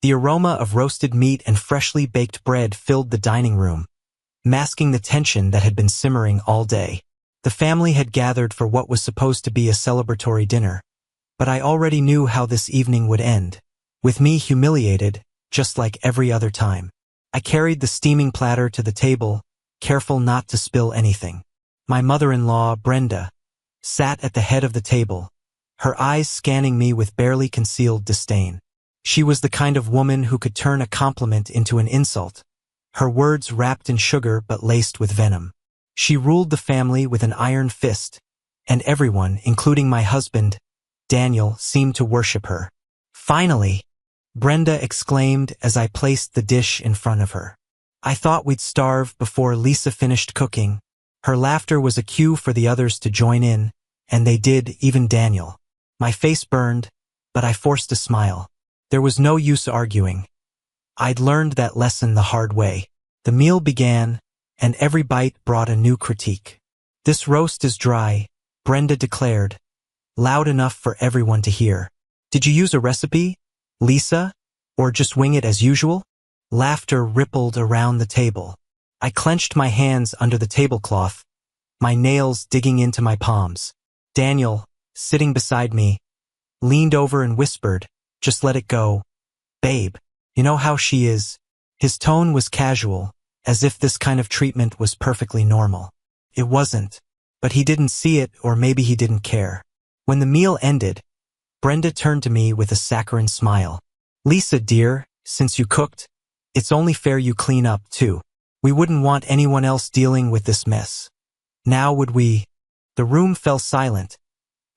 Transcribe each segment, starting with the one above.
The aroma of roasted meat and freshly baked bread filled the dining room, masking the tension that had been simmering all day. The family had gathered for what was supposed to be a celebratory dinner, but I already knew how this evening would end, with me humiliated, just like every other time. I carried the steaming platter to the table, careful not to spill anything. My mother-in-law, Brenda, sat at the head of the table, her eyes scanning me with barely concealed disdain. She was the kind of woman who could turn a compliment into an insult, her words wrapped in sugar but laced with venom. She ruled the family with an iron fist, and everyone, including my husband, Daniel, seemed to worship her. "Finally!" Brenda exclaimed as I placed the dish in front of her. I thought we'd starve before Lisa finished cooking. Her laughter was a cue for the others to join in, and they did, even Daniel. My face burned, but I forced a smile. There was no use arguing. I'd learned that lesson the hard way. The meal began, and every bite brought a new critique. "This roast is dry," Brenda declared, loud enough for everyone to hear. "Did you use a recipe, Lisa, or just wing it as usual?" Laughter rippled around the table. I clenched my hands under the tablecloth, my nails digging into my palms. Daniel, sitting beside me, leaned over and whispered, "Just let it go. Babe, you know how she is." His tone was casual, as if this kind of treatment was perfectly normal. It wasn't, but he didn't see it, or maybe he didn't care. When the meal ended, Brenda turned to me with a saccharine smile. "Lisa, dear, since you cooked, it's only fair you clean up, too. We wouldn't want anyone else dealing with this mess. Now would we?" The room fell silent,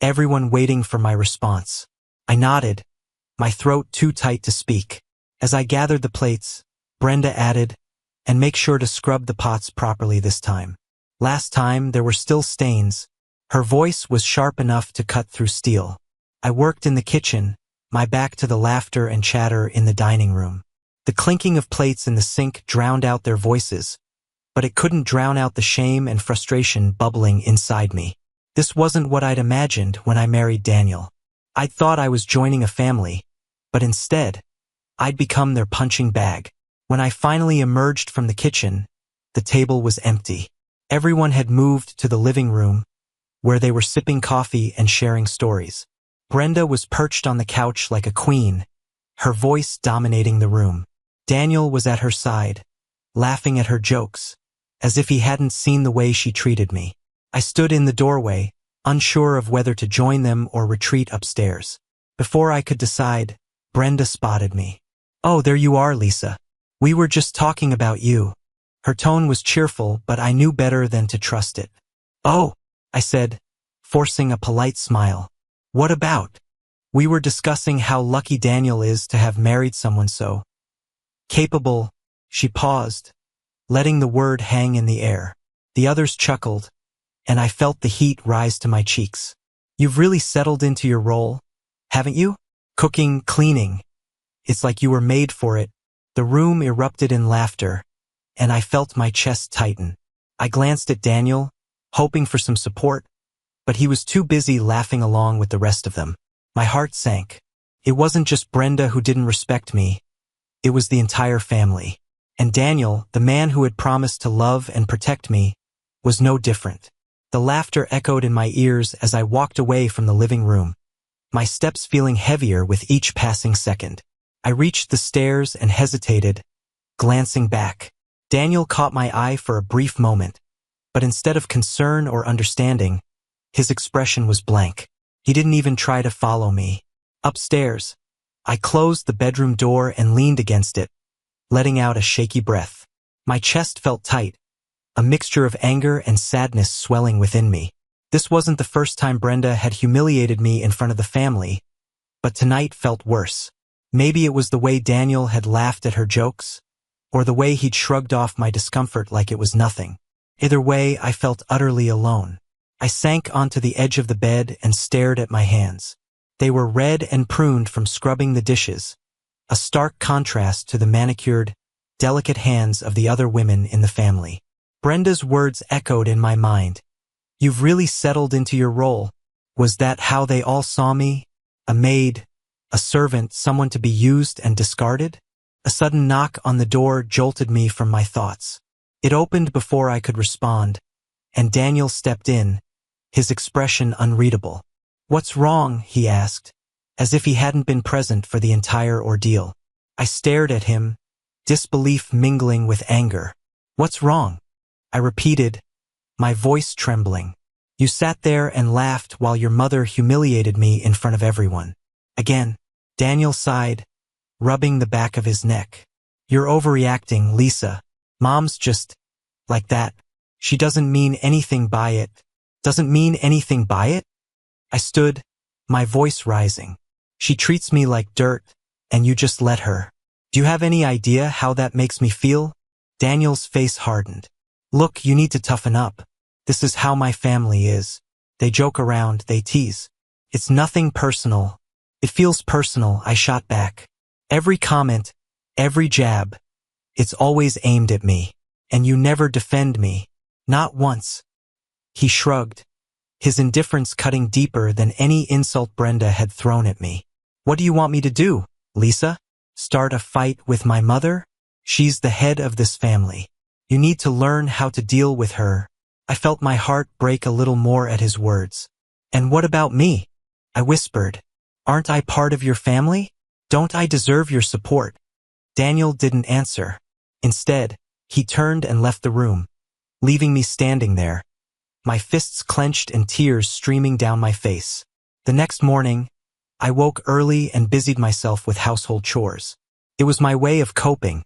everyone waiting for my response. I nodded, my throat too tight to speak. As I gathered the plates, Brenda added, "And make sure to scrub the pots properly this time. Last time there were still stains." Her voice was sharp enough to cut through steel. I worked in the kitchen, my back to the laughter and chatter in the dining room. The clinking of plates in the sink drowned out their voices, but it couldn't drown out the shame and frustration bubbling inside me. This wasn't what I'd imagined when I married Daniel. I'd thought I was joining a family, but instead, I'd become their punching bag. When I finally emerged from the kitchen, the table was empty. Everyone had moved to the living room, where they were sipping coffee and sharing stories. Brenda was perched on the couch like a queen, her voice dominating the room. Daniel was at her side, laughing at her jokes, as if he hadn't seen the way she treated me. I stood in the doorway, unsure of whether to join them or retreat upstairs. Before I could decide, Brenda spotted me. "Oh, there you are, Lisa. We were just talking about you." Her tone was cheerful, but I knew better than to trust it. "Oh," I said, forcing a polite smile. "What about?" "We were discussing how lucky Daniel is to have married someone so capable." She paused, letting the word hang in the air. The others chuckled, and I felt the heat rise to my cheeks. "You've really settled into your role, haven't you? Cooking, cleaning. It's like you were made for it." The room erupted in laughter, and I felt my chest tighten. I glanced at Daniel, hoping for some support, but he was too busy laughing along with the rest of them. My heart sank. It wasn't just Brenda who didn't respect me. It was the entire family. And Daniel, the man who had promised to love and protect me, was no different. The laughter echoed in my ears as I walked away from the living room, my steps feeling heavier with each passing second. I reached the stairs and hesitated, glancing back. Daniel caught my eye for a brief moment, but instead of concern or understanding, his expression was blank. He didn't even try to follow me. Upstairs, I closed the bedroom door and leaned against it, letting out a shaky breath. My chest felt tight, a mixture of anger and sadness swelling within me. This wasn't the first time Brenda had humiliated me in front of the family, but tonight felt worse. Maybe it was the way Daniel had laughed at her jokes, or the way he'd shrugged off my discomfort like it was nothing. Either way, I felt utterly alone. I sank onto the edge of the bed and stared at my hands. They were red and pruned from scrubbing the dishes, a stark contrast to the manicured, delicate hands of the other women in the family. Brenda's words echoed in my mind. "You've really settled into your role." Was that how they all saw me? A maid, A servant, someone to be used and discarded? A sudden knock on the door jolted me from my thoughts. It opened before I could respond, and Daniel stepped in, his expression unreadable. "What's wrong?" he asked, as if he hadn't been present for the entire ordeal. I stared at him, disbelief mingling with anger. "What's wrong?" I repeated, my voice trembling. "You sat there and laughed while your mother humiliated me in front of everyone." Again, Daniel sighed, rubbing the back of his neck. "You're overreacting, Lisa. Mom's just like that. She doesn't mean anything by it." "Doesn't mean anything by it?" I stood, my voice rising. "She treats me like dirt, and you just let her. Do you have any idea how that makes me feel?" Daniel's face hardened. "Look, you need to toughen up. This is how my family is. They joke around, they tease. It's nothing personal." "It feels personal," I shot back. "Every comment, every jab, it's always aimed at me. And you never defend me. Not once." He shrugged, his indifference cutting deeper than any insult Brenda had thrown at me. "What do you want me to do, Lisa? Start a fight with my mother? She's the head of this family. You need to learn how to deal with her." I felt my heart break a little more at his words. "And what about me?" I whispered. "Aren't I part of your family? Don't I deserve your support?" Daniel didn't answer. Instead, he turned and left the room, leaving me standing there, my fists clenched and tears streaming down my face. The next morning, I woke early and busied myself with household chores. It was my way of coping,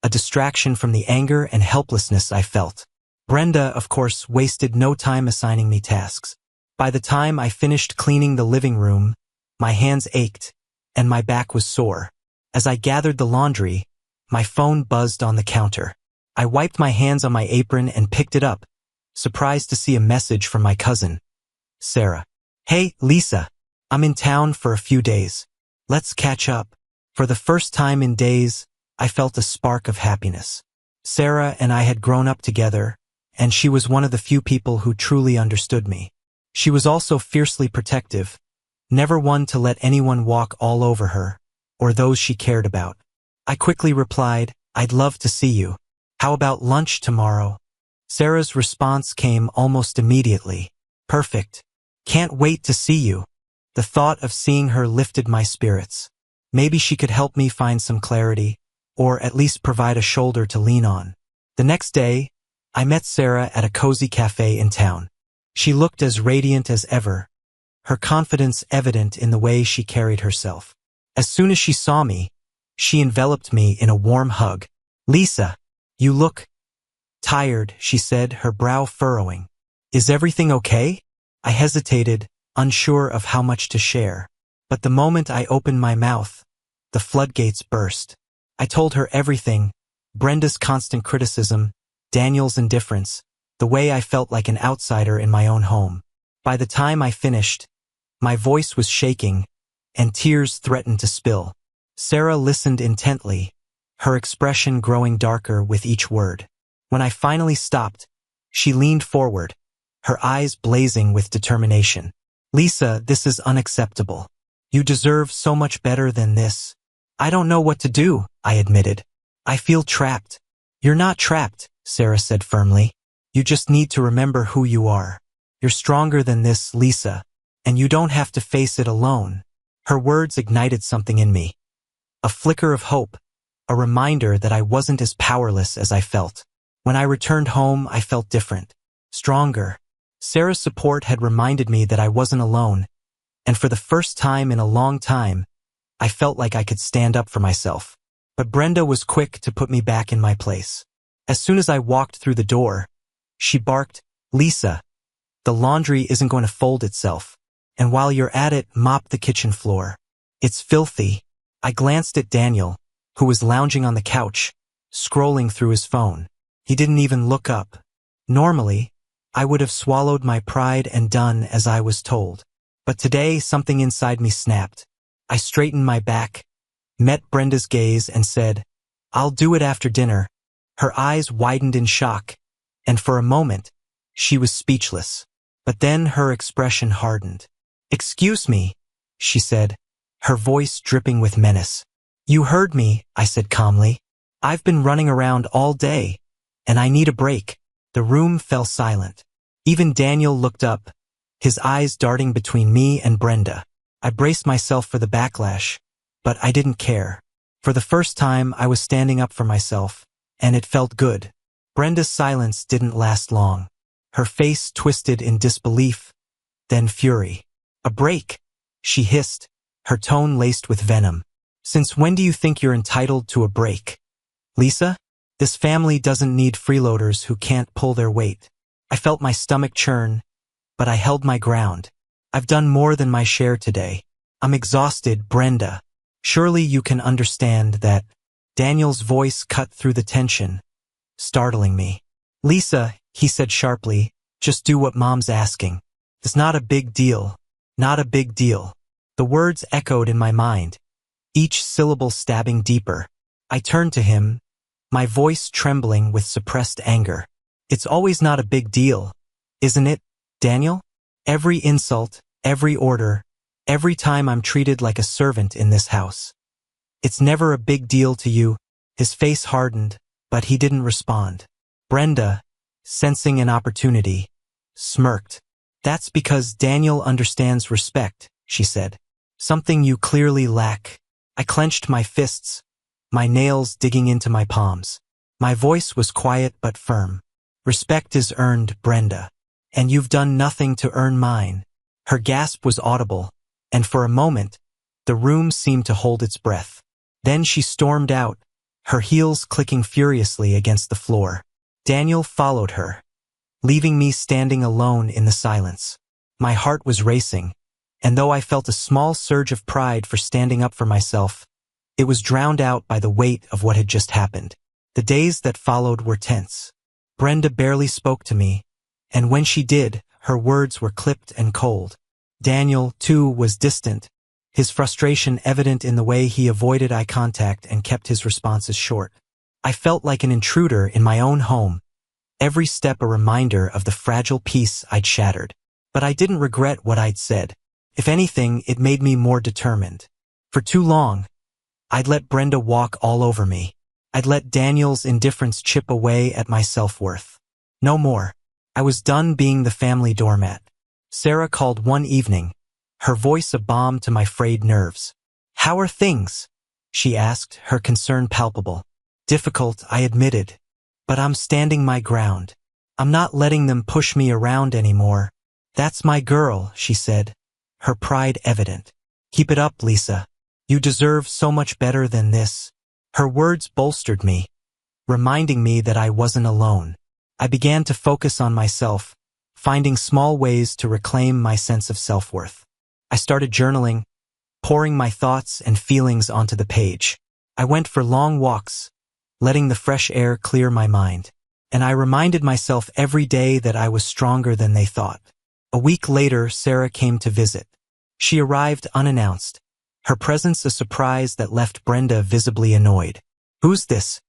a distraction from the anger and helplessness I felt. Brenda, of course, wasted no time assigning me tasks. By the time I finished cleaning the living room, my hands ached, and my back was sore. As I gathered the laundry, my phone buzzed on the counter. I wiped my hands on my apron and picked it up, surprised to see a message from my cousin, Sarah. "Hey, Lisa. I'm in town for a few days. Let's catch up." For the first time in days, I felt a spark of happiness. Sarah and I had grown up together, and she was one of the few people who truly understood me. She was also fiercely protective, never one to let anyone walk all over her, or those she cared about. I quickly replied, "I'd love to see you. How about lunch tomorrow?" Sarah's response came almost immediately. "Perfect. Can't wait to see you." The thought of seeing her lifted my spirits. Maybe she could help me find some clarity, or at least provide a shoulder to lean on. The next day, I met Sarah at a cozy cafe in town. She looked as radiant as ever, her confidence evident in the way she carried herself. As soon as she saw me, she enveloped me in a warm hug. "Lisa, you look tired," she said, her brow furrowing. "Is everything okay?" I hesitated, unsure of how much to share. But the moment I opened my mouth, the floodgates burst. I told her everything, Brenda's constant criticism, Daniel's indifference, the way I felt like an outsider in my own home. By the time I finished, my voice was shaking, and tears threatened to spill. Sarah listened intently, her expression growing darker with each word. When I finally stopped, she leaned forward, her eyes blazing with determination. "Lisa, this is unacceptable. You deserve so much better than this." "I don't know what to do," I admitted. "I feel trapped." "You're not trapped," Sarah said firmly. "You just need to remember who you are. You're stronger than this, Lisa, and you don't have to face it alone." Her words ignited something in me. A flicker of hope, a reminder that I wasn't as powerless as I felt. When I returned home, I felt different, stronger. Sarah's support had reminded me that I wasn't alone, and for the first time in a long time, I felt like I could stand up for myself. But Brenda was quick to put me back in my place. As soon as I walked through the door, she barked, "Lisa, the laundry isn't going to fold itself, and while you're at it, mop the kitchen floor. It's filthy." I glanced at Daniel, who was lounging on the couch, scrolling through his phone. He didn't even look up. Normally, I would have swallowed my pride and done as I was told. But today, something inside me snapped. I straightened my back, met Brenda's gaze, and said, "I'll do it after dinner." Her eyes widened in shock, and for a moment, she was speechless. But then her expression hardened. "Excuse me," she said, her voice dripping with menace. "You heard me," I said calmly. "I've been running around all day, and I need a break." The room fell silent. Even Daniel looked up, his eyes darting between me and Brenda. I braced myself for the backlash, but I didn't care. For the first time, I was standing up for myself, and it felt good. Brenda's silence didn't last long. Her face twisted in disbelief, then fury. "A break," she hissed, her tone laced with venom. "Since when do you think you're entitled to a break? Lisa? This family doesn't need freeloaders who can't pull their weight." I felt my stomach churn, but I held my ground. "I've done more than my share today. I'm exhausted, Brenda. Surely you can understand that." Daniel's voice cut through the tension, startling me. "Lisa," he said sharply, "just do what Mom's asking. It's not a big deal. Not a big deal." The words echoed in my mind, each syllable stabbing deeper. I turned to him, my voice trembling with suppressed anger. "It's always not a big deal, isn't it, Daniel? Every insult, every order, every time I'm treated like a servant in this house. It's never a big deal to you." His face hardened, but he didn't respond. Brenda, sensing an opportunity, smirked. "That's because Daniel understands respect," she said. "Something you clearly lack." I clenched my fists, my nails digging into my palms. My voice was quiet but firm. "Respect is earned, Brenda, and you've done nothing to earn mine." Her gasp was audible, and for a moment, the room seemed to hold its breath. Then she stormed out, her heels clicking furiously against the floor. Daniel followed her, leaving me standing alone in the silence. My heart was racing, and though I felt a small surge of pride for standing up for myself, it was drowned out by the weight of what had just happened. The days that followed were tense. Brenda barely spoke to me, and when she did, her words were clipped and cold. Daniel, too, was distant, his frustration evident in the way he avoided eye contact and kept his responses short. I felt like an intruder in my own home, every step a reminder of the fragile peace I'd shattered. But I didn't regret what I'd said. If anything, it made me more determined. For too long, I'd let Brenda walk all over me. I'd let Daniel's indifference chip away at my self-worth. No more. I was done being the family doormat. Sarah called one evening, her voice a balm to my frayed nerves. "How are things?" she asked, her concern palpable. "Difficult," I admitted, "but I'm standing my ground. I'm not letting them push me around anymore." "That's my girl," she said, her pride evident. "Keep it up, Lisa. You deserve so much better than this." Her words bolstered me, reminding me that I wasn't alone. I began to focus on myself, finding small ways to reclaim my sense of self-worth. I started journaling, pouring my thoughts and feelings onto the page. I went for long walks, letting the fresh air clear my mind. And I reminded myself every day that I was stronger than they thought. A week later, Sarah came to visit. She arrived unannounced, her presence a surprise that left Brenda visibly annoyed. "Who's this?"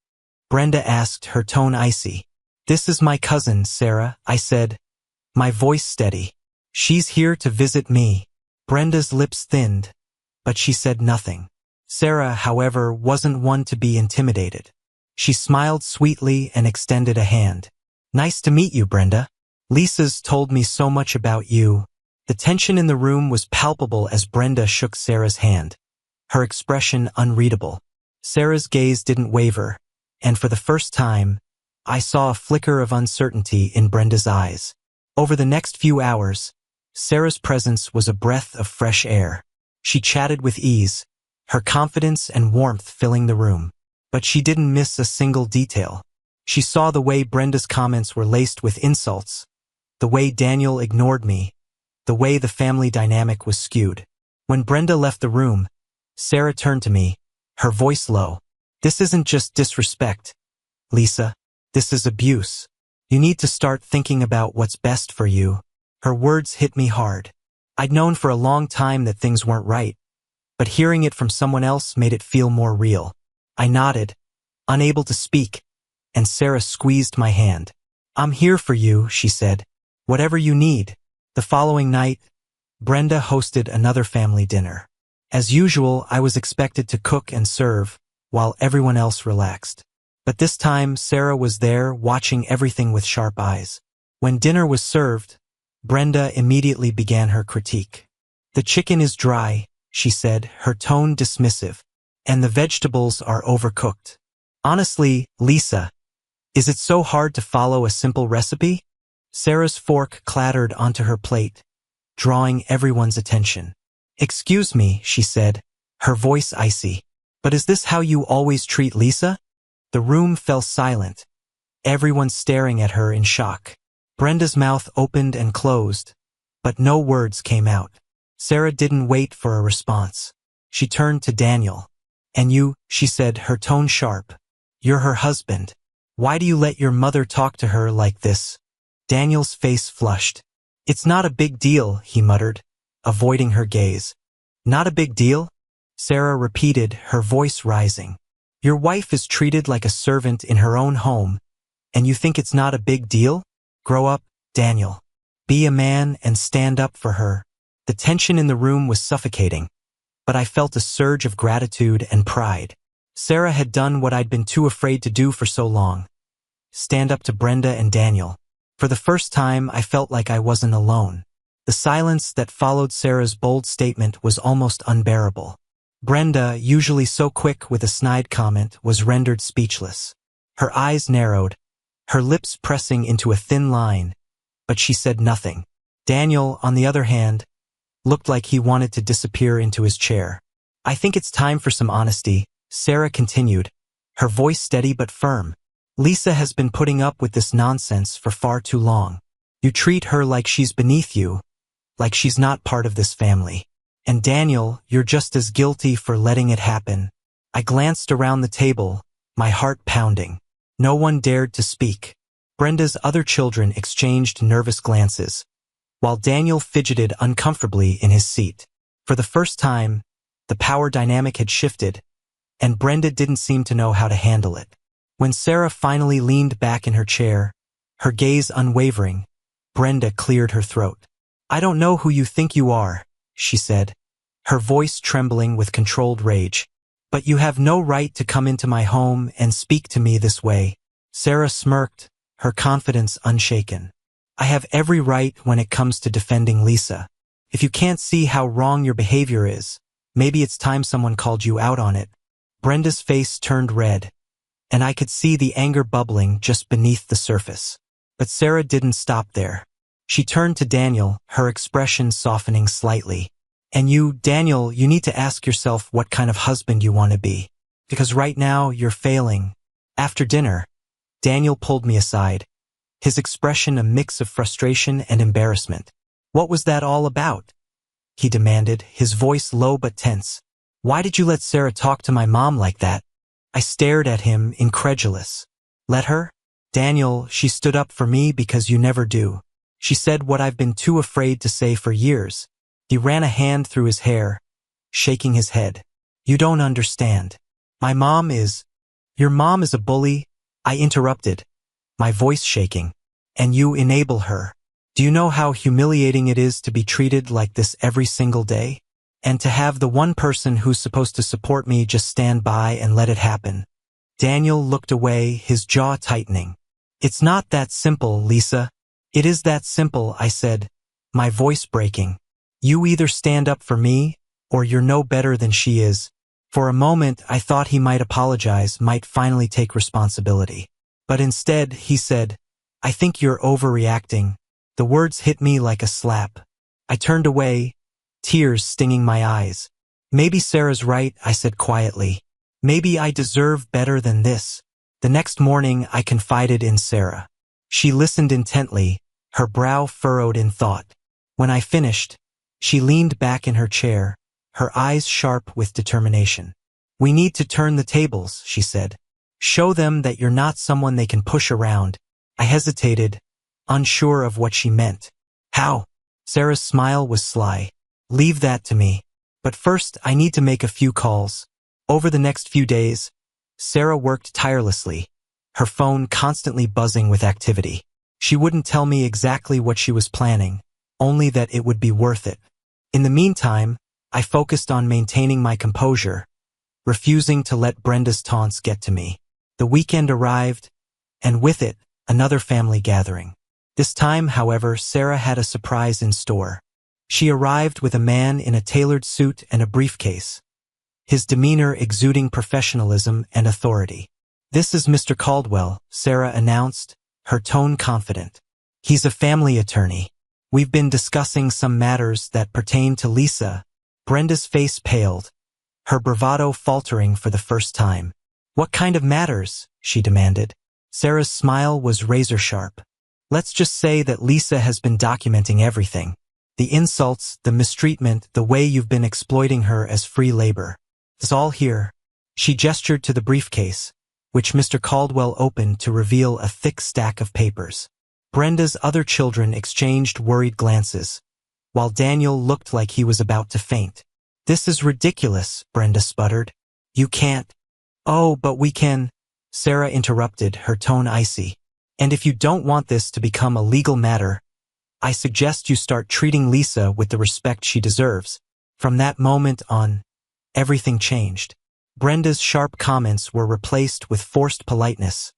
Brenda asked, her tone icy. "This is my cousin, Sarah," I said, my voice steady. "She's here to visit me." Brenda's lips thinned, but she said nothing. Sarah, however, wasn't one to be intimidated. She smiled sweetly and extended a hand. "Nice to meet you, Brenda. Lisa's told me so much about you." The tension in the room was palpable as Brenda shook Sarah's hand, her expression unreadable. Sarah's gaze didn't waver, and for the first time, I saw a flicker of uncertainty in Brenda's eyes. Over the next few hours, Sarah's presence was a breath of fresh air. She chatted with ease, her confidence and warmth filling the room. But she didn't miss a single detail. She saw the way Brenda's comments were laced with insults, the way Daniel ignored me, the way the family dynamic was skewed. When Brenda left the room, Sarah turned to me, her voice low. "This isn't just disrespect, Lisa. This is abuse. You need to start thinking about what's best for you." Her words hit me hard. I'd known for a long time that things weren't right, but hearing it from someone else made it feel more real. I nodded, unable to speak, and Sarah squeezed my hand. "I'm here for you," she said. "Whatever you need." The following night, Brenda hosted another family dinner. As usual, I was expected to cook and serve, while everyone else relaxed. But this time, Sarah was there, watching everything with sharp eyes. When dinner was served, Brenda immediately began her critique. "The chicken is dry," she said, her tone dismissive, "and the vegetables are overcooked. Honestly, Lisa, is it so hard to follow a simple recipe?" Sarah's fork clattered onto her plate, drawing everyone's attention. "Excuse me," she said, her voice icy, "but is this how you always treat Lisa?" The room fell silent, everyone staring at her in shock. Brenda's mouth opened and closed, but no words came out. Sarah didn't wait for a response. She turned to Daniel. "And you," she said, her tone sharp. "You're her husband. Why do you let your mother talk to her like this?" Daniel's face flushed. "It's not a big deal," he muttered, avoiding her gaze. "Not a big deal?" Sarah repeated, her voice rising. "Your wife is treated like a servant in her own home, and you think it's not a big deal? Grow up, Daniel. Be a man and stand up for her." The tension in the room was suffocating, but I felt a surge of gratitude and pride. Sarah had done what I'd been too afraid to do for so long. Stand up to Brenda and Daniel. For the first time, I felt like I wasn't alone. The silence that followed Sarah's bold statement was almost unbearable. Brenda, usually so quick with a snide comment, was rendered speechless. Her eyes narrowed, her lips pressing into a thin line, but she said nothing. Daniel, on the other hand, looked like he wanted to disappear into his chair. "I think it's time for some honesty," Sarah continued, her voice steady but firm. "Lisa has been putting up with this nonsense for far too long. You treat her like she's beneath you, like she's not part of this family. And Daniel, you're just as guilty for letting it happen." I glanced around the table, my heart pounding. No one dared to speak. Brenda's other children exchanged nervous glances, while Daniel fidgeted uncomfortably in his seat. For the first time, the power dynamic had shifted, and Brenda didn't seem to know how to handle it. When Sarah finally leaned back in her chair, her gaze unwavering, Brenda cleared her throat. "I don't know who you think you are," she said, her voice trembling with controlled rage, "but you have no right to come into my home and speak to me this way." Sarah smirked, her confidence unshaken. "I have every right when it comes to defending Lisa. If you can't see how wrong your behavior is, maybe it's time someone called you out on it." Brenda's face turned red, and I could see the anger bubbling just beneath the surface. But Sarah didn't stop there. She turned to Daniel, her expression softening slightly. "And you, Daniel, you need to ask yourself what kind of husband you want to be. Because right now, you're failing." After dinner, Daniel pulled me aside, his expression a mix of frustration and embarrassment. "What was that all about?" he demanded, his voice low but tense. "Why did you let Sarah talk to my mom like that?" I stared at him, incredulous. "Let her? Daniel, she stood up for me because you never do. She said what I've been too afraid to say for years." He ran a hand through his hair, shaking his head. "You don't understand. Your mom is a bully," I interrupted, my voice shaking. "And you enable her. Do you know how humiliating it is to be treated like this every single day? And to have the one person who's supposed to support me just stand by and let it happen?" Daniel looked away, his jaw tightening. "It's not that simple, Lisa." "It is that simple," I said, my voice breaking. "You either stand up for me, or you're no better than she is." For a moment, I thought he might apologize, might finally take responsibility. But instead, he said, "I think you're overreacting." The words hit me like a slap. I turned away, tears stinging my eyes. "Maybe Sarah's right," I said quietly. "Maybe I deserve better than this." The next morning, I confided in Sarah. She listened intently, her brow furrowed in thought. When I finished, she leaned back in her chair, her eyes sharp with determination. "We need to turn the tables," she said. "Show them that you're not someone they can push around." I hesitated, unsure of what she meant. "How?" Sarah's smile was sly. "Leave that to me. But first, I need to make a few calls." Over the next few days, Sarah worked tirelessly, her phone constantly buzzing with activity. She wouldn't tell me exactly what she was planning, only that it would be worth it. In the meantime, I focused on maintaining my composure, refusing to let Brenda's taunts get to me. The weekend arrived, and with it, another family gathering. This time, however, Sarah had a surprise in store. She arrived with a man in a tailored suit and a briefcase, his demeanor exuding professionalism and authority. "This is Mr. Caldwell," Sarah announced, her tone confident. "He's a family attorney. We've been discussing some matters that pertain to Lisa." Brenda's face paled, her bravado faltering for the first time. "What kind of matters?" she demanded. Sarah's smile was razor-sharp. "Let's just say that Lisa has been documenting everything. The insults, the mistreatment, the way you've been exploiting her as free labor. It's all here." She gestured to the briefcase, which Mr. Caldwell opened to reveal a thick stack of papers. Brenda's other children exchanged worried glances, while Daniel looked like he was about to faint. "This is ridiculous," Brenda sputtered. "You can't." "Oh, but we can," Sarah interrupted, her tone icy. "And if you don't want this to become a legal matter, I suggest you start treating Lisa with the respect she deserves." From that moment on, everything changed. Brenda's sharp comments were replaced with forced politeness,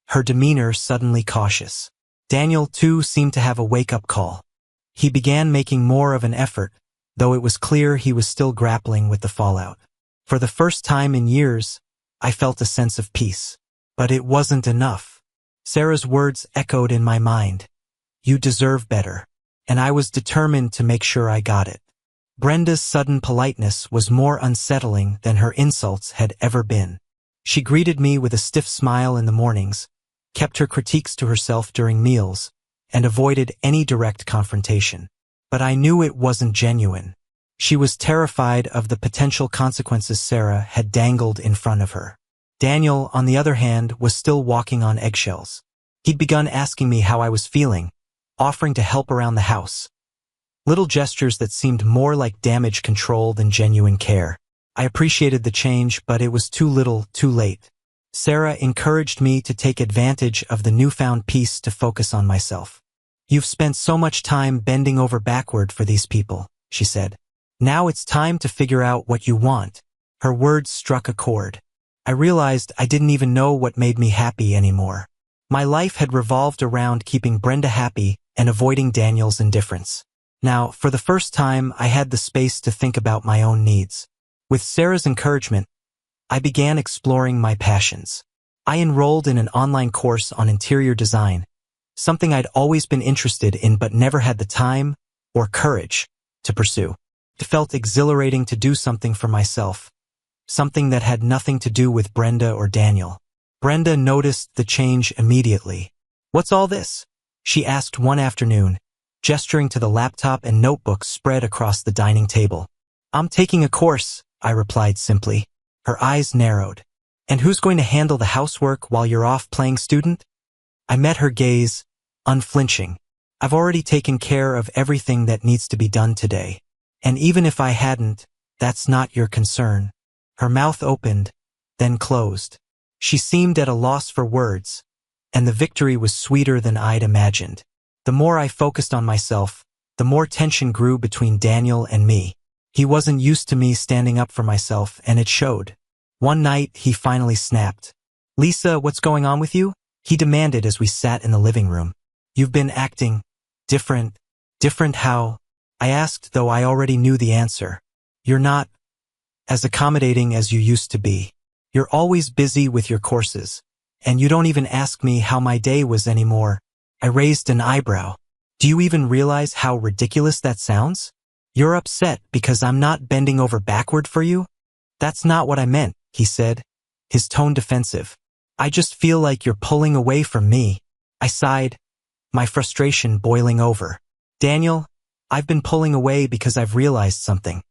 her demeanor suddenly cautious. Daniel, too, seemed to have a wake-up call. He began making more of an effort, though it was clear he was still grappling with the fallout. For the first time in years, I felt a sense of peace. But it wasn't enough. Sarah's words echoed in my mind. "You deserve better." And I was determined to make sure I got it. Brenda's sudden politeness was more unsettling than her insults had ever been. She greeted me with a stiff smile in the mornings, kept her critiques to herself during meals, and avoided any direct confrontation. But I knew it wasn't genuine. She was terrified of the potential consequences Sarah had dangled in front of her. Daniel, on the other hand, was still walking on eggshells. He'd begun asking me how I was feeling, offering to help around the house. Little gestures that seemed more like damage control than genuine care. I appreciated the change, but it was too little, too late. Sarah encouraged me to take advantage of the newfound peace to focus on myself. "You've spent so much time bending over backward for these people," she said. "Now it's time to figure out what you want." Her words struck a chord. I realized I didn't even know what made me happy anymore. My life had revolved around keeping Brenda happy and avoiding Daniel's indifference. Now, for the first time, I had the space to think about my own needs. With Sarah's encouragement, I began exploring my passions. I enrolled in an online course on interior design, something I'd always been interested in but never had the time or courage to pursue. It felt exhilarating to do something for myself, something that had nothing to do with Brenda or Daniel. Brenda noticed the change immediately. "What's all this?" she asked one afternoon, gesturing to the laptop and notebooks spread across the dining table. "I'm taking a course," I replied simply. Her eyes narrowed. "And who's going to handle the housework while you're off playing student?" I met her gaze, unflinching. "I've already taken care of everything that needs to be done today. And even if I hadn't, that's not your concern." Her mouth opened, then closed. She seemed at a loss for words, and the victory was sweeter than I'd imagined. The more I focused on myself, the more tension grew between Daniel and me. He wasn't used to me standing up for myself, and it showed. One night, he finally snapped. "Lisa, what's going on with you?" he demanded as we sat in the living room. "You've been acting different." "Different how?" I asked, though I already knew the answer. "You're not as accommodating as you used to be. You're always busy with your courses, and you don't even ask me how my day was anymore." I raised an eyebrow. "Do you even realize how ridiculous that sounds? You're upset because I'm not bending over backward for you?" "That's not what I meant," he said, his tone defensive. "I just feel like you're pulling away from me." I sighed, my frustration boiling over. "Daniel, I've been pulling away because I've realized something.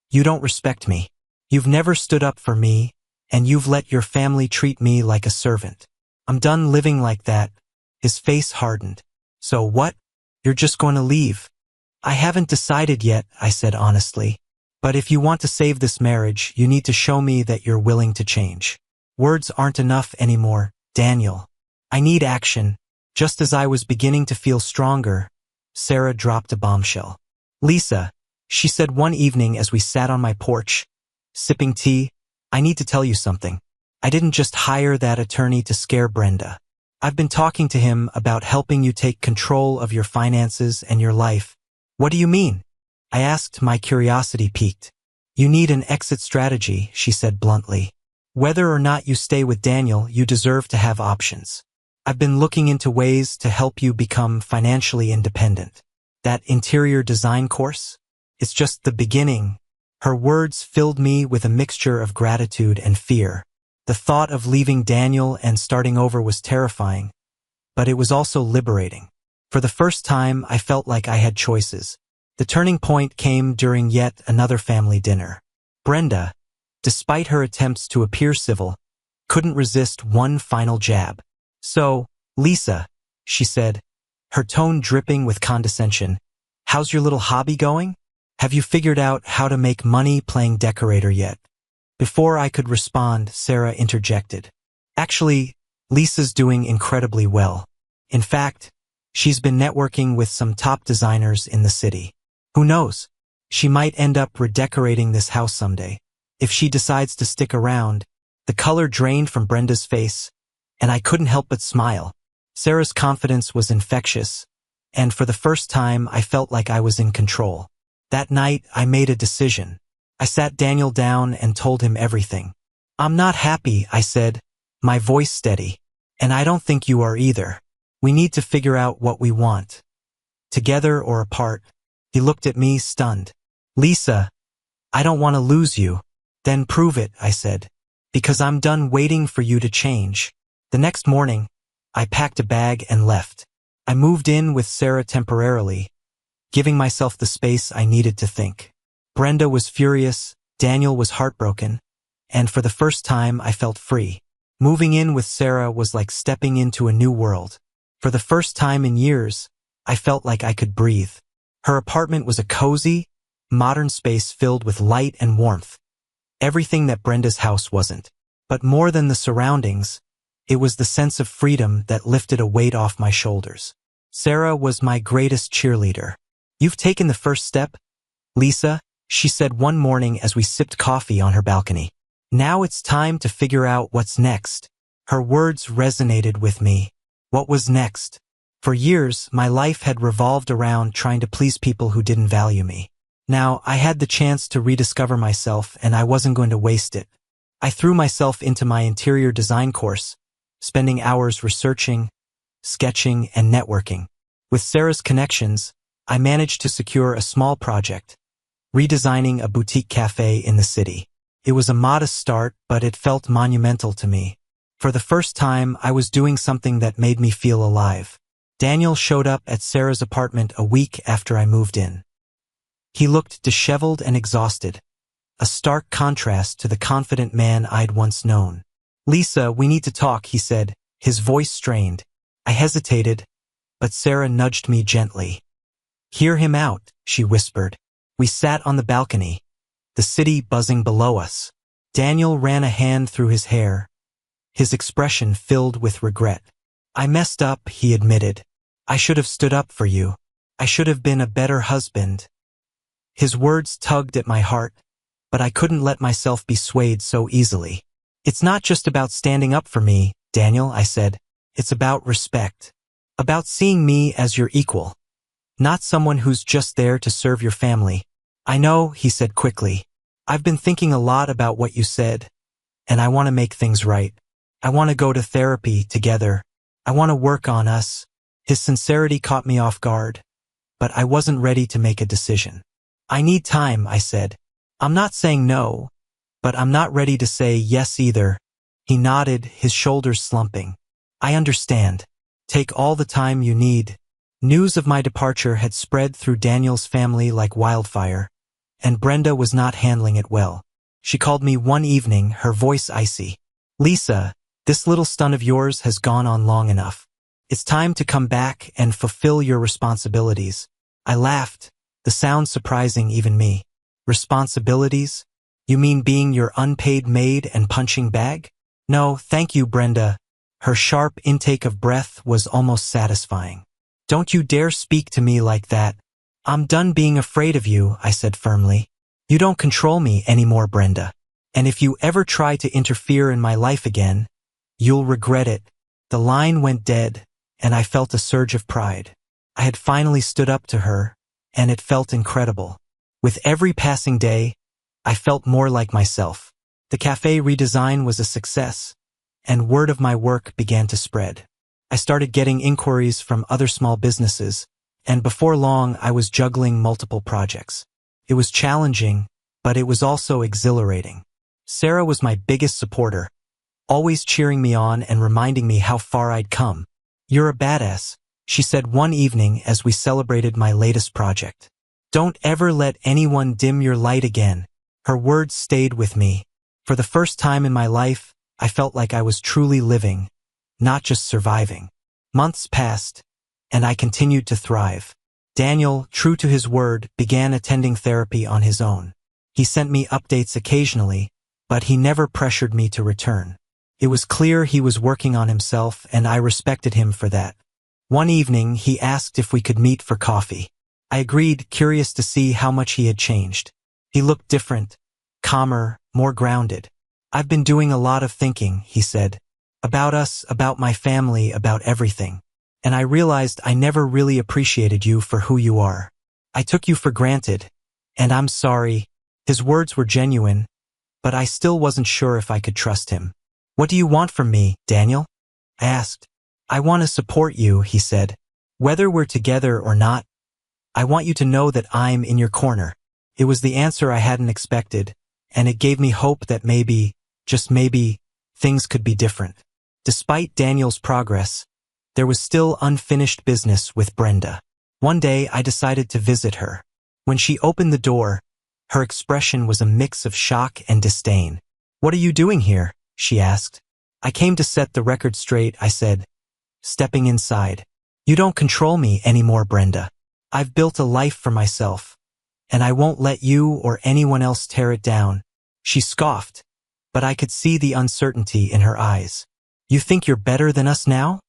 You don't respect me. You've never stood up for me, and you've let your family treat me like a servant. I'm done living like that." His face hardened. "So what? You're just going to leave?" "I haven't decided yet," I said honestly. "But if you want to save this marriage, you need to show me that you're willing to change. Words aren't enough anymore, Daniel. I need action." Just as I was beginning to feel stronger, Sarah dropped a bombshell. "Lisa," she said one evening as we sat on my porch, sipping tea. I need to tell you something. I didn't just hire that attorney to scare Brenda. I've been talking to him about helping you take control of your finances and your life. What do you mean? I asked, my curiosity piqued. You need an exit strategy, she said bluntly. Whether or not you stay with Daniel, you deserve to have options. I've been looking into ways to help you become financially independent. That interior design course? It's just the beginning. Her words filled me with a mixture of gratitude and fear. The thought of leaving Daniel and starting over was terrifying, but it was also liberating. For the first time, I felt like I had choices. The turning point came during yet another family dinner. Brenda, despite her attempts to appear civil, couldn't resist one final jab. So, Lisa, she said, her tone dripping with condescension, how's your little hobby going? Have you figured out how to make money playing decorator yet? Before I could respond, Sarah interjected. Actually, Lisa's doing incredibly well. In fact, she's been networking with some top designers in the city. Who knows? She might end up redecorating this house someday. If she decides to stick around. The color drained from Brenda's face, and I couldn't help but smile. Sarah's confidence was infectious, and for the first time I felt like I was in control. That night, I made a decision. I sat Daniel down and told him everything. I'm not happy, I said, my voice steady. And I don't think you are either. We need to figure out what we want. Together or apart. He looked at me, stunned. Lisa, I don't want to lose you. Then prove it, I said. Because I'm done waiting for you to change. The next morning, I packed a bag and left. I moved in with Sarah temporarily, giving myself the space I needed to think. Brenda was furious, Daniel was heartbroken, and for the first time I felt free. Moving in with Sarah was like stepping into a new world. For the first time in years, I felt like I could breathe. Her apartment was a cozy, modern space filled with light and warmth. Everything that Brenda's house wasn't. But more than the surroundings, it was the sense of freedom that lifted a weight off my shoulders. Sarah was my greatest cheerleader. You've taken the first step, Lisa, she said one morning as we sipped coffee on her balcony. Now it's time to figure out what's next. Her words resonated with me. What was next? For years, my life had revolved around trying to please people who didn't value me. Now, I had the chance to rediscover myself, and I wasn't going to waste it. I threw myself into my interior design course, spending hours researching, sketching, and networking. With Sarah's connections, I managed to secure a small project, redesigning a boutique cafe in the city. It was a modest start, but it felt monumental to me. For the first time, I was doing something that made me feel alive. Daniel showed up at Sarah's apartment a week after I moved in. He looked disheveled and exhausted, a stark contrast to the confident man I'd once known. Lisa, we need to talk, he said, his voice strained. I hesitated, but Sarah nudged me gently. Hear him out, she whispered. We sat on the balcony, the city buzzing below us. Daniel ran a hand through his hair, his expression filled with regret. I messed up, he admitted. I should have stood up for you. I should have been a better husband. His words tugged at my heart, but I couldn't let myself be swayed so easily. It's not just about standing up for me, Daniel, I said. It's about respect. About seeing me as your equal. Not someone who's just there to serve your family. I know, he said quickly. I've been thinking a lot about what you said, and I want to make things right. I want to go to therapy together. I want to work on us. His sincerity caught me off guard, but I wasn't ready to make a decision. I need time, I said. I'm not saying no, but I'm not ready to say yes either. He nodded, his shoulders slumping. I understand. Take all the time you need. News of my departure had spread through Daniel's family like wildfire, and Brenda was not handling it well. She called me one evening, her voice icy. Lisa, this little stunt of yours has gone on long enough. It's time to come back and fulfill your responsibilities. I laughed, the sound surprising even me. Responsibilities? You mean being your unpaid maid and punching bag? No, thank you, Brenda. Her sharp intake of breath was almost satisfying. Don't you dare speak to me like that. I'm done being afraid of you, I said firmly. You don't control me anymore, Brenda. And if you ever try to interfere in my life again, you'll regret it. The line went dead, and I felt a surge of pride. I had finally stood up to her, and it felt incredible. With every passing day, I felt more like myself. The cafe redesign was a success, and word of my work began to spread. I started getting inquiries from other small businesses, and before long I was juggling multiple projects. It was challenging, but it was also exhilarating. Sarah was my biggest supporter, always cheering me on and reminding me how far I'd come. "You're a badass," she said one evening as we celebrated my latest project. "Don't ever let anyone dim your light again." Her words stayed with me. For the first time in my life, I felt like I was truly living, not just surviving. Months passed, and I continued to thrive. Daniel, true to his word, began attending therapy on his own. He sent me updates occasionally, but he never pressured me to return. It was clear he was working on himself, and I respected him for that. One evening, he asked if we could meet for coffee. I agreed, curious to see how much he had changed. He looked different, calmer, more grounded. "I've been doing a lot of thinking," he said. "About us, about my family, about everything. And I realized I never really appreciated you for who you are. I took you for granted, and I'm sorry." His words were genuine, but I still wasn't sure if I could trust him. "What do you want from me, Daniel?" I asked. "I want to support you," he said. "Whether we're together or not, I want you to know that I'm in your corner." It was the answer I hadn't expected, and it gave me hope that maybe, just maybe, things could be different. Despite Daniel's progress, there was still unfinished business with Brenda. One day I decided to visit her. When she opened the door, her expression was a mix of shock and disdain. "What are you doing here?" she asked. "I came to set the record straight," I said, stepping inside. "You don't control me anymore, Brenda. I've built a life for myself, and I won't let you or anyone else tear it down." She scoffed, but I could see the uncertainty in her eyes. "You think you're better than us now?"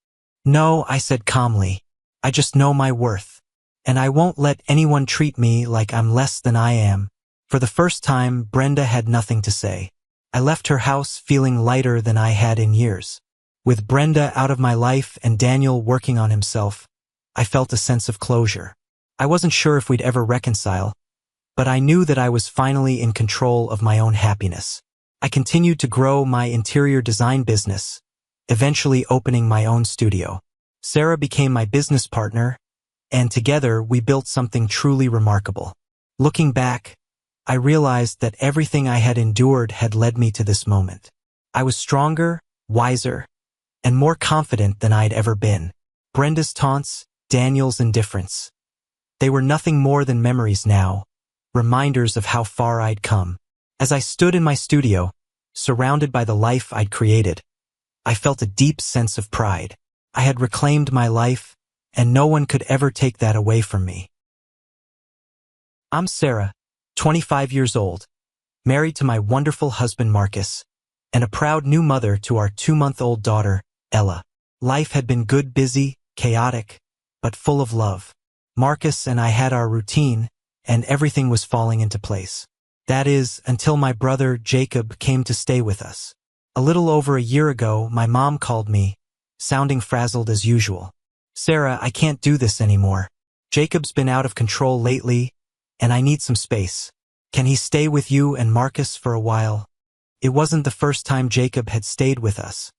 "No," I said calmly. "I just know my worth, and I won't let anyone treat me like I'm less than I am." For the first time, Brenda had nothing to say. I left her house feeling lighter than I had in years. With Brenda out of my life and Daniel working on himself, I felt a sense of closure. I wasn't sure if we'd ever reconcile, but I knew that I was finally in control of my own happiness. I continued to grow my interior design business, eventually opening my own studio. Sarah became my business partner, and together we built something truly remarkable. Looking back, I realized that everything I had endured had led me to this moment. I was stronger, wiser, and more confident than I'd ever been. Brenda's taunts, Daniel's indifference. They were nothing more than memories now, reminders of how far I'd come. As I stood in my studio, surrounded by the life I'd created, I felt a deep sense of pride. I had reclaimed my life, and no one could ever take that away from me. I'm Sarah, 25 years old, married to my wonderful husband Marcus, and a proud new mother to our 2-month-old daughter, Ella. Life had been good, busy, chaotic, but full of love. Marcus and I had our routine, and everything was falling into place. That is, until my brother Jacob came to stay with us. A little over a year ago, my mom called me, sounding frazzled as usual. "Sarah, I can't do this anymore. Jacob's been out of control lately, and I need some space. Can he stay with you and Marcus for a while?" It wasn't the first time Jacob had stayed with us,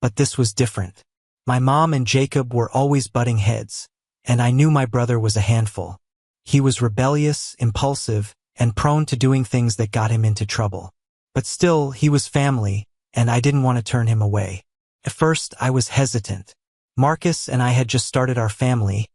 but this was different. My mom and Jacob were always butting heads, and I knew my brother was a handful. He was rebellious, impulsive, and prone to doing things that got him into trouble. But still, he was family, and I didn't want to turn him away. At first, I was hesitant. Marcus and I had just started our family,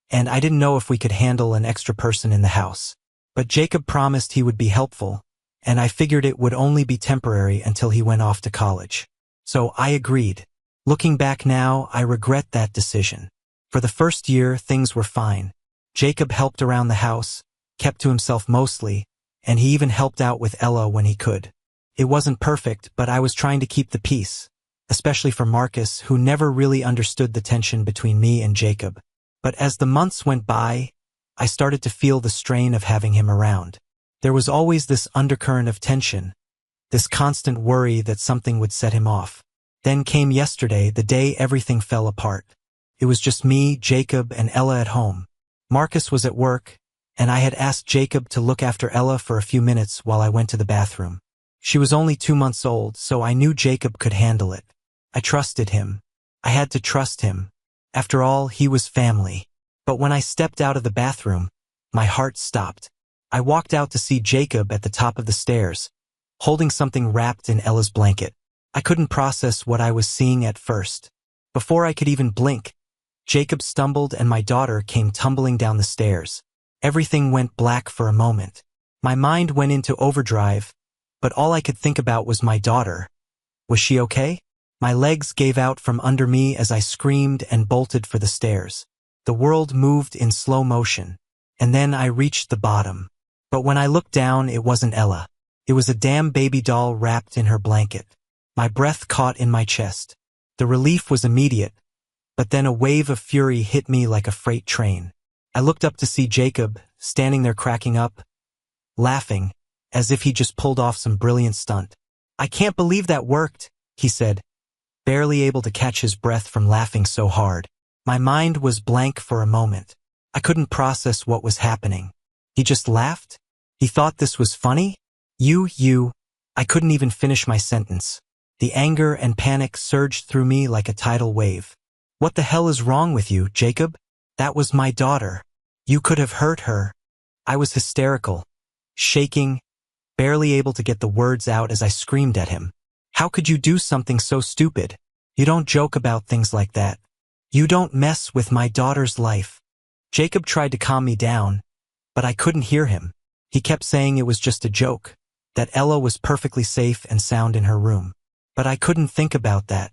and I didn't know if we could handle an extra person in the house. But Jacob promised he would be helpful, and I figured it would only be temporary until he went off to college. So I agreed. Looking back now, I regret that decision. For the first year, things were fine. Jacob helped around the house, kept to himself mostly, and he even helped out with Ella when he could. It wasn't perfect, but I was trying to keep the peace, especially for Marcus, who never really understood the tension between me and Jacob. But as the months went by, I started to feel the strain of having him around. There was always this undercurrent of tension, this constant worry that something would set him off. Then came yesterday, the day everything fell apart. It was just me, Jacob, and Ella at home. Marcus was at work, and I had asked Jacob to look after Ella for a few minutes while I went to the bathroom. She was only 2 months old, so I knew Jacob could handle it. I trusted him. I had to trust him. After all, he was family. But when I stepped out of the bathroom, my heart stopped. I walked out to see Jacob at the top of the stairs, holding something wrapped in Ella's blanket. I couldn't process what I was seeing at first. Before I could even blink, Jacob stumbled and my daughter came tumbling down the stairs. Everything went black for a moment. My mind went into overdrive, but all I could think about was my daughter. Was she okay? My legs gave out from under me as I screamed and bolted for the stairs. The world moved in slow motion, and then I reached the bottom. But when I looked down, it wasn't Ella. It was a damn baby doll wrapped in her blanket. My breath caught in my chest. The relief was immediate, but then a wave of fury hit me like a freight train. I looked up to see Jacob, standing there cracking up, laughing, as if he just pulled off some brilliant stunt. "I can't believe that worked," he said, barely able to catch his breath from laughing so hard. My mind was blank for a moment. I couldn't process what was happening. He just laughed? He thought this was funny? I couldn't even finish my sentence. The anger and panic surged through me like a tidal wave. "What the hell is wrong with you, Jacob? That was my daughter. You could have hurt her." I was hysterical, shaking, barely able to get the words out as I screamed at him. "How could you do something so stupid? You don't joke about things like that. You don't mess with my daughter's life." Jacob tried to calm me down, but I couldn't hear him. He kept saying it was just a joke, that Ella was perfectly safe and sound in her room. But I couldn't think about that.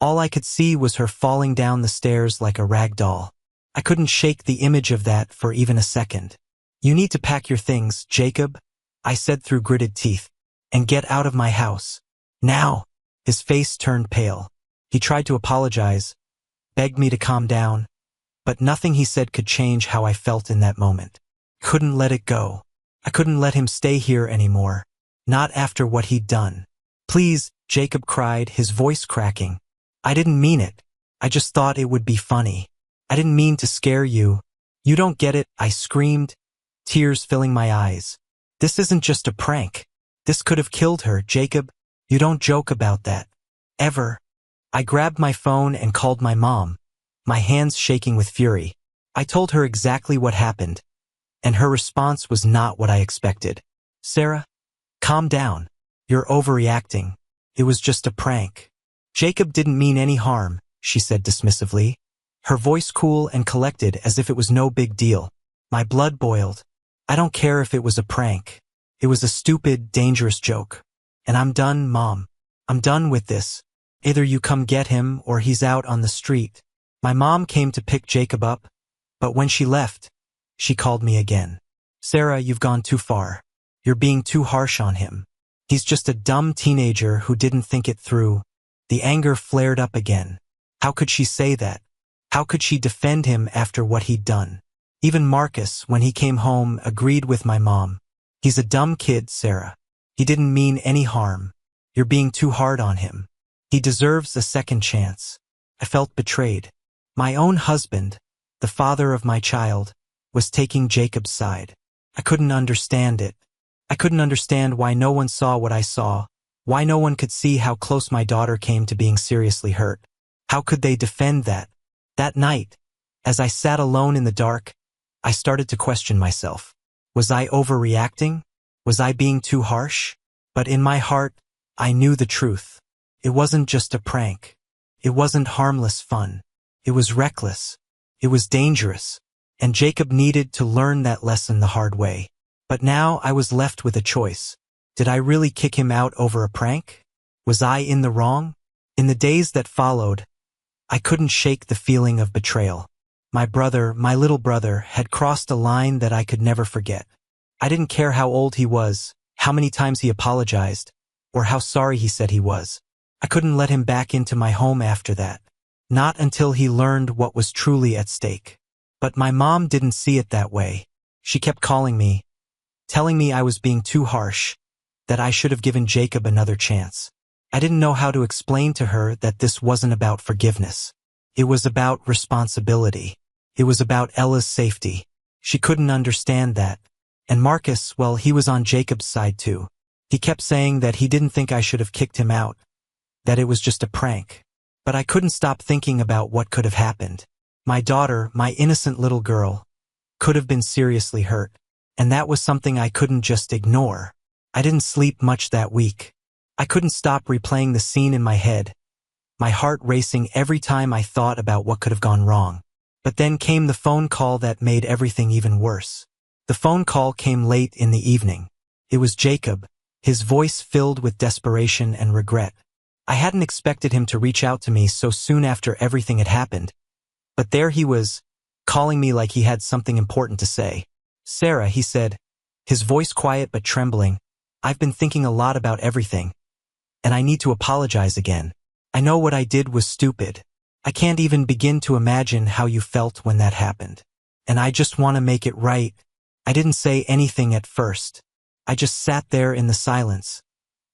All I could see was her falling down the stairs like a rag doll. I couldn't shake the image of that for even a second. "You need to pack your things, Jacob," I said through gritted teeth, "and get out of my house. Now." His face turned pale. He tried to apologize, begged me to calm down, but nothing he said could change how I felt in that moment. Couldn't let it go. I couldn't let him stay here anymore. Not after what he'd done. "Please," Jacob cried, his voice cracking. "I didn't mean it. I just thought it would be funny. I didn't mean to scare you. You don't get it," I screamed, tears filling my eyes. "This isn't just a prank. This could have killed her, Jacob. You don't joke about that. Ever." I grabbed my phone and called my mom, my hands shaking with fury. I told her exactly what happened, and her response was not what I expected. "Sarah, calm down. You're overreacting. It was just a prank. Jacob didn't mean any harm," she said dismissively, her voice cool and collected as if it was no big deal. My blood boiled. I don't care if it was a prank. It was a stupid, dangerous joke. And I'm done, Mom. I'm done with this. Either you come get him or he's out on the street. My mom came to pick Jacob up, but when she left, she called me again. "Sarah, you've gone too far. You're being too harsh on him. He's just a dumb teenager who didn't think it through." The anger flared up again. How could she say that? How could she defend him after what he'd done? Even Marcus, when he came home, agreed with my mom. "He's a dumb kid, Sarah. He didn't mean any harm. You're being too hard on him. He deserves a second chance." I felt betrayed. My own husband, the father of my child, was taking Jacob's side. I couldn't understand it. I couldn't understand why no one saw what I saw, why no one could see how close my daughter came to being seriously hurt. How could they defend that? That night, as I sat alone in the dark, I started to question myself. Was I overreacting? Was I being too harsh? But in my heart, I knew the truth. It wasn't just a prank. It wasn't harmless fun. It was reckless. It was dangerous. And Jacob needed to learn that lesson the hard way. But now I was left with a choice. Did I really kick him out over a prank? Was I in the wrong? In the days that followed, I couldn't shake the feeling of betrayal. My little brother, had crossed a line that I could never forget. I didn't care how old he was, how many times he apologized, or how sorry he said he was. I couldn't let him back into my home after that. Not until he learned what was truly at stake. But my mom didn't see it that way. She kept calling me, telling me I was being too harsh, that I should have given Jacob another chance. I didn't know how to explain to her that this wasn't about forgiveness. It was about responsibility. It was about Ella's safety. She couldn't understand that. And Marcus, well, he was on Jacob's side too. He kept saying that he didn't think I should have kicked him out, that it was just a prank. But I couldn't stop thinking about what could have happened. My daughter, my innocent little girl, could have been seriously hurt. And that was something I couldn't just ignore. I didn't sleep much that week. I couldn't stop replaying the scene in my head, my heart racing every time I thought about what could have gone wrong. But then came the phone call that made everything even worse. The phone call came late in the evening. It was Jacob, his voice filled with desperation and regret. I hadn't expected him to reach out to me so soon after everything had happened. But there he was, calling me like he had something important to say. "Sarah," he said, his voice quiet but trembling, "I've been thinking a lot about everything, and I need to apologize again. I know what I did was stupid. I can't even begin to imagine how you felt when that happened. And I just want to make it right." I didn't say anything at first. I just sat there in the silence,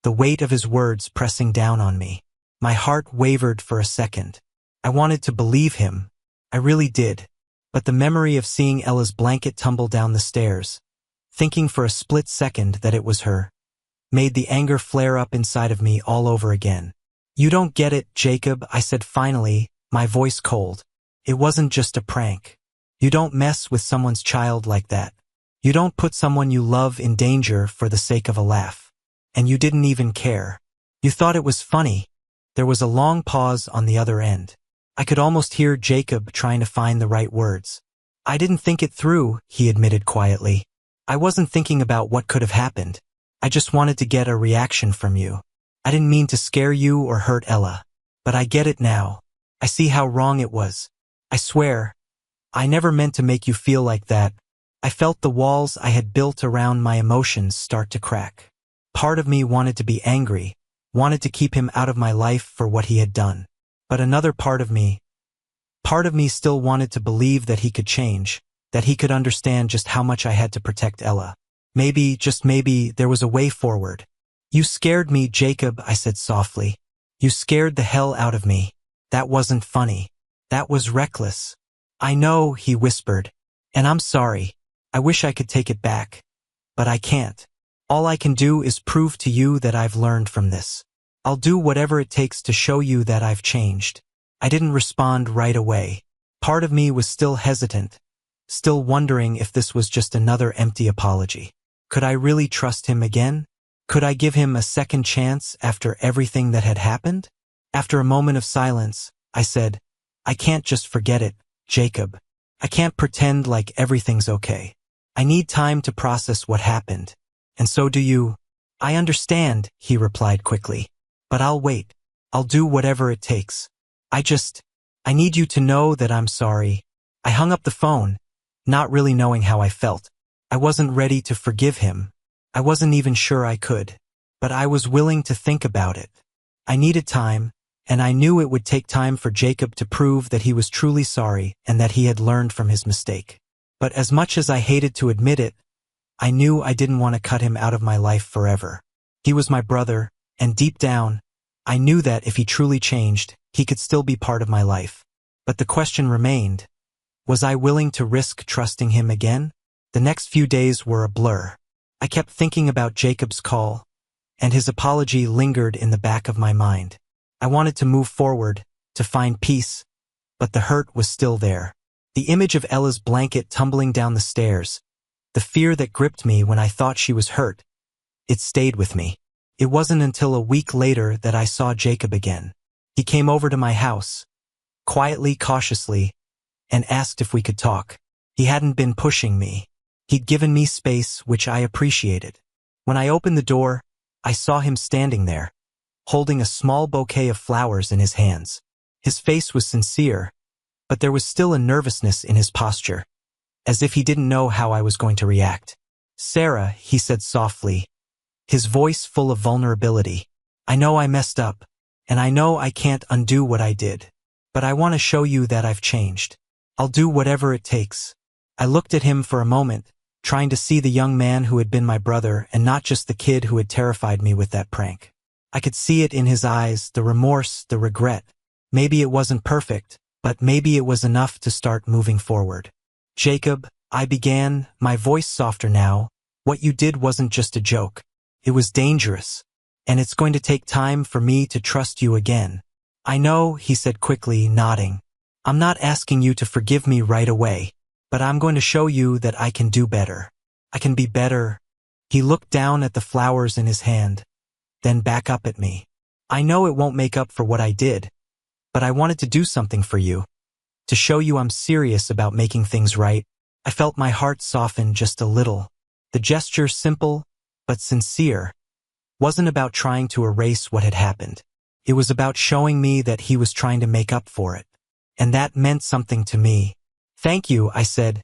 the weight of his words pressing down on me. My heart wavered for a second. I wanted to believe him. I really did. But the memory of seeing Ella's blanket tumble down the stairs, thinking for a split second that it was her, made the anger flare up inside of me all over again. "You don't get it, Jacob," I said finally, my voice cold. "It wasn't just a prank. You don't mess with someone's child like that. You don't put someone you love in danger for the sake of a laugh. And you didn't even care. You thought it was funny." There was a long pause on the other end. I could almost hear Jacob trying to find the right words. "I didn't think it through," he admitted quietly. "I wasn't thinking about what could have happened. I just wanted to get a reaction from you. I didn't mean to scare you or hurt Ella. But I get it now. I see how wrong it was. I swear, I never meant to make you feel like that." I felt the walls I had built around my emotions start to crack. Part of me wanted to be angry, wanted to keep him out of my life for what he had done. But another part of me still wanted to believe that he could change, that he could understand just how much I had to protect Ella. Maybe, just maybe, there was a way forward. "You scared me, Jacob," I said softly. "You scared the hell out of me. That wasn't funny. That was reckless." "I know," he whispered. "And I'm sorry. I wish I could take it back. But I can't. All I can do is prove to you that I've learned from this. I'll do whatever it takes to show you that I've changed." I didn't respond right away. Part of me was still hesitant, still wondering if this was just another empty apology. Could I really trust him again? Could I give him a second chance after everything that had happened? After a moment of silence, I said, "I can't just forget it, Jacob. I can't pretend like everything's okay. I need time to process what happened. And so do you." "I understand," he replied quickly. "But I'll wait. I'll do whatever it takes. I need you to know that I'm sorry." I hung up the phone, not really knowing how I felt. I wasn't ready to forgive him. I wasn't even sure I could. But I was willing to think about it. I needed time, and I knew it would take time for Jacob to prove that he was truly sorry and that he had learned from his mistake. But as much as I hated to admit it, I knew I didn't want to cut him out of my life forever. He was my brother, and deep down, I knew that if he truly changed, he could still be part of my life. But the question remained, was I willing to risk trusting him again? The next few days were a blur. I kept thinking about Jacob's call, and his apology lingered in the back of my mind. I wanted to move forward, to find peace, but the hurt was still there. The image of Ella's blanket tumbling down the stairs, the fear that gripped me when I thought she was hurt, it stayed with me. It wasn't until a week later that I saw Jacob again. He came over to my house, quietly, cautiously, and asked if we could talk. He hadn't been pushing me. He'd given me space, which I appreciated. When I opened the door, I saw him standing there, holding a small bouquet of flowers in his hands. His face was sincere, but there was still a nervousness in his posture, as if he didn't know how I was going to react. "Sarah," he said softly, his voice full of vulnerability, "I know I messed up, and I know I can't undo what I did, but I want to show you that I've changed. I'll do whatever it takes. I looked at him for a moment, trying to see the young man who had been my brother and not just the kid who had terrified me with that prank. I could see it in his eyes, the remorse, the regret. Maybe it wasn't perfect, but maybe it was enough to start moving forward. Jacob, I began, my voice softer now, what you did wasn't just a joke. It was dangerous. And it's going to take time for me to trust you again. I know, he said quickly, nodding. I'm not asking you to forgive me right away, but I'm going to show you that I can do better. I can be better. He looked down at the flowers in his hand, then back up at me. I know it won't make up for what I did, but I wanted to do something for you. To show you I'm serious about making things right. I felt my heart soften just a little. The gesture, simple but sincere, wasn't about trying to erase what had happened. It was about showing me that he was trying to make up for it. And that meant something to me. Thank you, I said,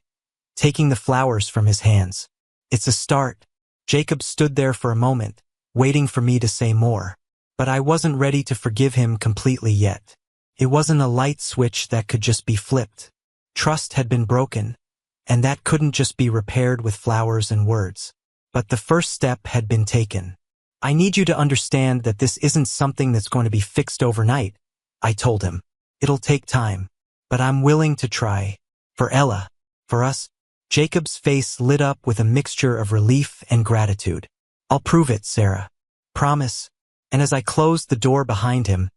taking the flowers from his hands. It's a start. Jacob stood there for a moment, waiting for me to say more. But I wasn't ready to forgive him completely yet. It wasn't a light switch that could just be flipped. Trust had been broken, and that couldn't just be repaired with flowers and words. But the first step had been taken. I need you to understand that this isn't something that's going to be fixed overnight, I told him. It'll take time, but I'm willing to try. For Ella, for us. Jacob's face lit up with a mixture of relief and gratitude. I'll prove it, Sarah. Promise. And as I closed the door behind him,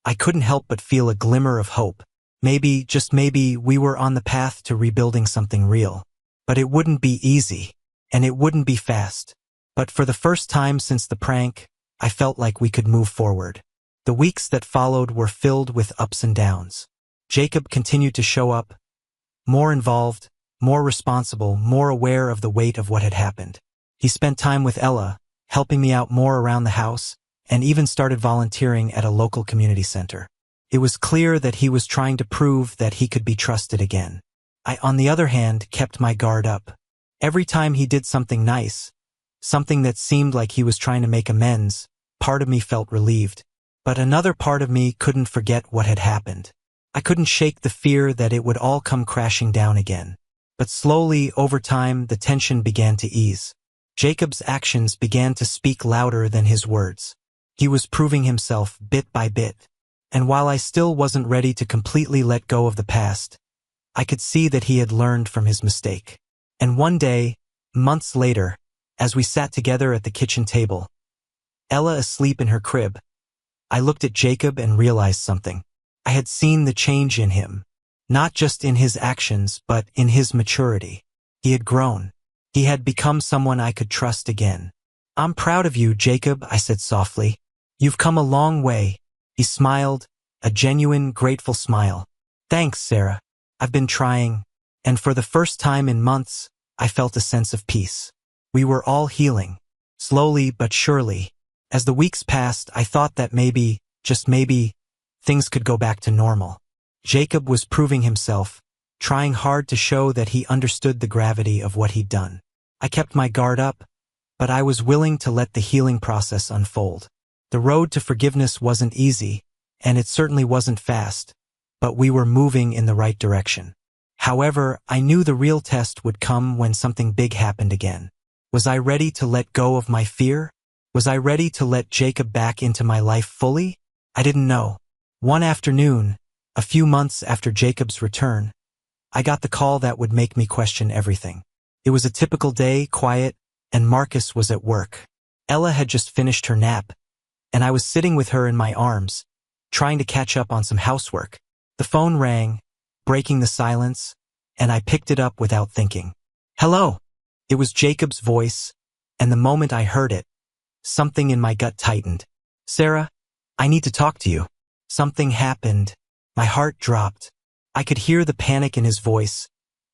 I couldn't help but feel a glimmer of hope. Maybe, just maybe, we were on the path to rebuilding something real. But it wouldn't be easy, and it wouldn't be fast. But for the first time since the prank, I felt like we could move forward. The weeks that followed were filled with ups and downs. Jacob continued to show up, more involved, more responsible, more aware of the weight of what had happened. He spent time with Ella, helping me out more around the house, and even started volunteering at a local community center. It was clear that he was trying to prove that he could be trusted again. I, on the other hand, kept my guard up. Every time he did something nice, something that seemed like he was trying to make amends, part of me felt relieved. But another part of me couldn't forget what had happened. I couldn't shake the fear that it would all come crashing down again. But slowly, over time, the tension began to ease. Jacob's actions began to speak louder than his words. He was proving himself bit by bit. And while I still wasn't ready to completely let go of the past, I could see that he had learned from his mistake. And one day, months later, as we sat together at the kitchen table, Ella asleep in her crib, I looked at Jacob and realized something. I had seen the change in him, not just in his actions, but in his maturity. He had grown. He had become someone I could trust again. I'm proud of you, Jacob, I said softly. You've come a long way. He smiled, a genuine, grateful smile. Thanks, Sarah. I've been trying. And for the first time in months, I felt a sense of peace. We were all healing, slowly but surely. As the weeks passed, I thought that maybe, just maybe, things could go back to normal. Jacob was proving himself, trying hard to show that he understood the gravity of what he'd done. I kept my guard up, but I was willing to let the healing process unfold. The road to forgiveness wasn't easy, and it certainly wasn't fast, but we were moving in the right direction. However, I knew the real test would come when something big happened again. Was I ready to let go of my fear? Was I ready to let Jacob back into my life fully? I didn't know. One afternoon, a few months after Jacob's return, I got the call that would make me question everything. It was a typical day, quiet, and Marcus was at work. Ella had just finished her nap, and I was sitting with her in my arms, trying to catch up on some housework. The phone rang, breaking the silence, and I picked it up without thinking. Hello. It was Jacob's voice, and the moment I heard it, something in my gut tightened. Sarah, I need to talk to you. Something happened. My heart dropped. I could hear the panic in his voice,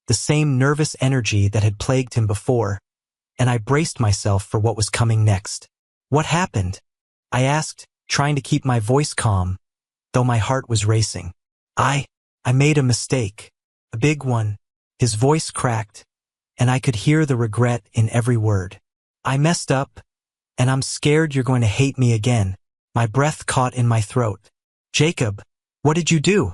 the same nervous energy that had plagued him before, and I braced myself for what was coming next. What happened? I asked, trying to keep my voice calm, though my heart was racing. I made a mistake. A big one. His voice cracked, and I could hear the regret in every word. I messed up, and I'm scared you're going to hate me again. My breath caught in my throat. Jacob, what did you do?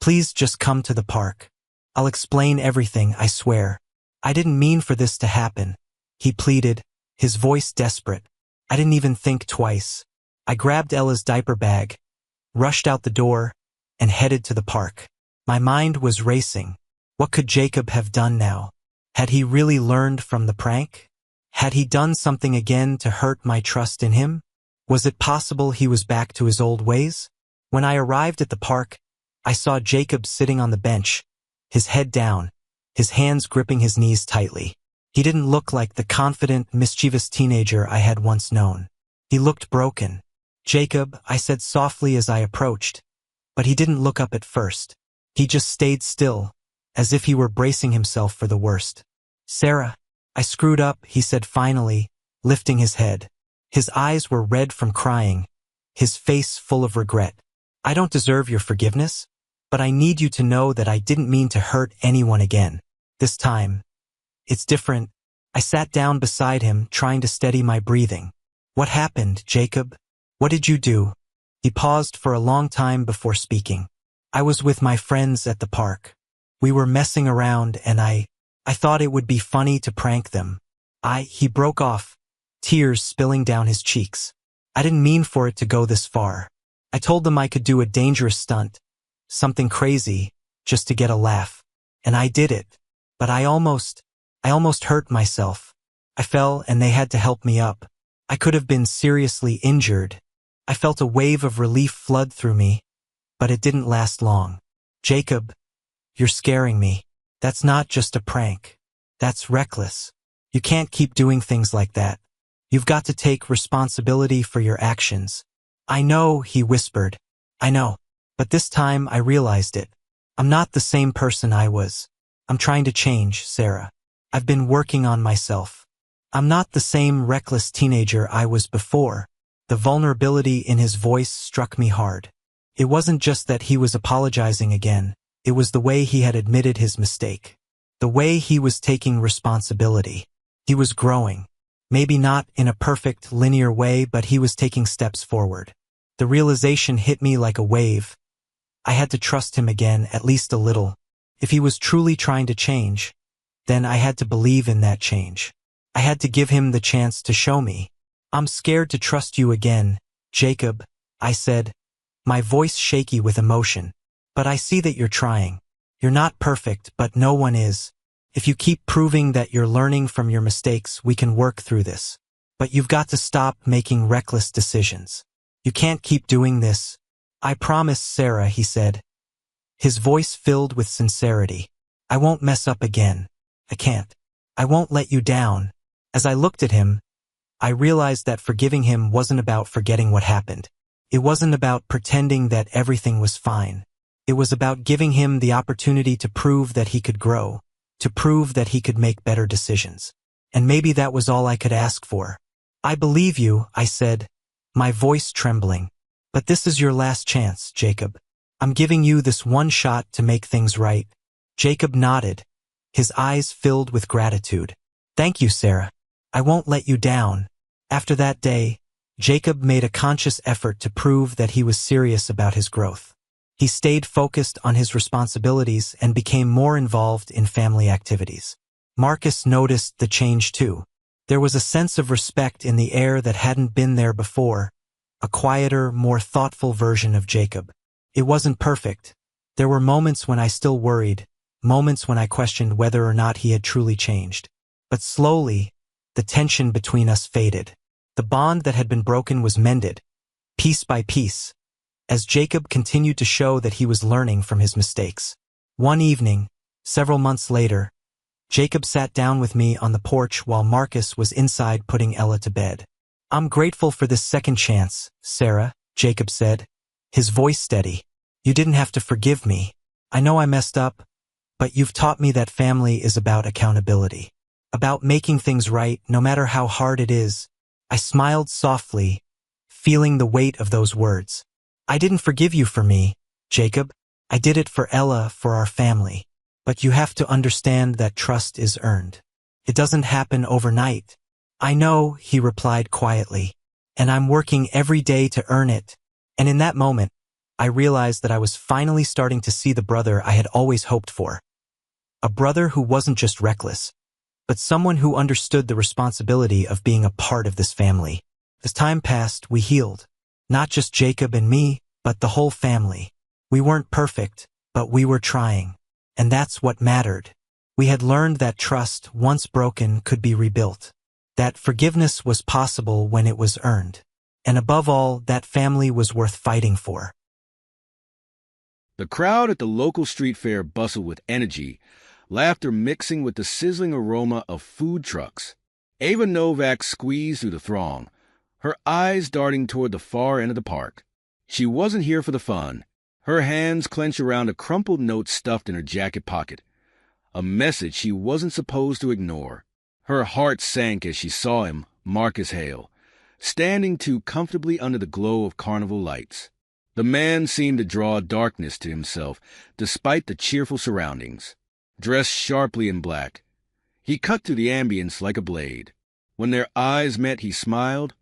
Please just come to the park. I'll explain everything, I swear. I didn't mean for this to happen, he pleaded, his voice desperate. I didn't even think twice. I grabbed Ella's diaper bag, rushed out the door, and headed to the park. My mind was racing. What could Jacob have done now? Had he really learned from the prank? Had he done something again to hurt my trust in him? Was it possible he was back to his old ways? When I arrived at the park, I saw Jacob sitting on the bench, his head down, his hands gripping his knees tightly. He didn't look like the confident, mischievous teenager I had once known. He looked broken. "Jacob," I said softly as I approached, but he didn't look up at first. He just stayed still, as if he were bracing himself for the worst. "Sarah, I screwed up," he said finally, lifting his head. His eyes were red from crying, his face full of regret. "I don't deserve your forgiveness, but I need you to know that I didn't mean to hurt anyone again. This time, it's different." I sat down beside him, trying to steady my breathing. "What happened, Jacob? What did you do?" He paused for a long time before speaking. "I was with my friends at the park. We were messing around and I thought it would be funny to prank them. He broke off, tears spilling down his cheeks. "I didn't mean for it to go this far. I told them I could do a dangerous stunt, something crazy, just to get a laugh. And I did it. But I almost hurt myself. I fell and they had to help me up. I could have been seriously injured." I felt a wave of relief flood through me, but it didn't last long. "Jacob, you're scaring me. That's not just a prank. That's reckless. You can't keep doing things like that. You've got to take responsibility for your actions." "I know," he whispered. "I know. But this time I realized it. I'm not the same person I was. I'm trying to change, Sarah. I've been working on myself. I'm not the same reckless teenager I was before." The vulnerability in his voice struck me hard. It wasn't just that he was apologizing again. It was the way he had admitted his mistake. The way he was taking responsibility. He was growing. Maybe not in a perfect, linear way, but he was taking steps forward. The realization hit me like a wave. I had to trust him again, at least a little. If he was truly trying to change, then I had to believe in that change. I had to give him the chance to show me. "I'm scared to trust you again, Jacob," I said, my voice shaky with emotion. "But I see that you're trying. You're not perfect, but no one is. If you keep proving that you're learning from your mistakes, we can work through this. But you've got to stop making reckless decisions. You can't keep doing this." "I promise, Sarah," he said, his voice filled with sincerity. "I won't mess up again. I can't. I won't let you down." As I looked at him, I realized that forgiving him wasn't about forgetting what happened. It wasn't about pretending that everything was fine. It was about giving him the opportunity to prove that he could grow, to prove that he could make better decisions. And maybe that was all I could ask for. "I believe you," I said, my voice trembling. "But this is your last chance, Jacob. I'm giving you this one shot to make things right." Jacob nodded, his eyes filled with gratitude. "Thank you, Sarah. I won't let you down." After that day, Jacob made a conscious effort to prove that he was serious about his growth. He stayed focused on his responsibilities and became more involved in family activities. Marcus noticed the change too. There was a sense of respect in the air that hadn't been there before, a quieter, more thoughtful version of Jacob. It wasn't perfect. There were moments when I still worried, moments when I questioned whether or not he had truly changed. But slowly, the tension between us faded. The bond that had been broken was mended, piece by piece, as Jacob continued to show that he was learning from his mistakes. One evening, several months later, Jacob sat down with me on the porch while Marcus was inside putting Ella to bed. "I'm grateful for this second chance, Sarah," Jacob said, his voice steady. "You didn't have to forgive me. I know I messed up, but you've taught me that family is about accountability, about making things right no matter how hard it is." I smiled softly, feeling the weight of those words. "I didn't forgive you for me, Jacob. I did it for Ella, for our family. But you have to understand that trust is earned. It doesn't happen overnight." "I know," he replied quietly, "and I'm working every day to earn it." And in that moment, I realized that I was finally starting to see the brother I had always hoped for. A brother who wasn't just reckless, but someone who understood the responsibility of being a part of this family. As time passed, we healed. Not just Jacob and me, but the whole family. We weren't perfect, but we were trying. And that's what mattered. We had learned that trust, once broken, could be rebuilt. That forgiveness was possible when it was earned. And above all, that family was worth fighting for. The crowd at the local street fair bustled with energy, laughter mixing with the sizzling aroma of food trucks. Ava Novak squeezed through the throng, her eyes darting toward the far end of the park. She wasn't here for the fun. Her hands clenched around a crumpled note stuffed in her jacket pocket, a message she wasn't supposed to ignore. Her heart sank as she saw him, Marcus Hale, standing too comfortably under the glow of carnival lights. The man seemed to draw darkness to himself, despite the cheerful surroundings. Dressed sharply in black, he cut through the ambience like a blade. When their eyes met, he smiled,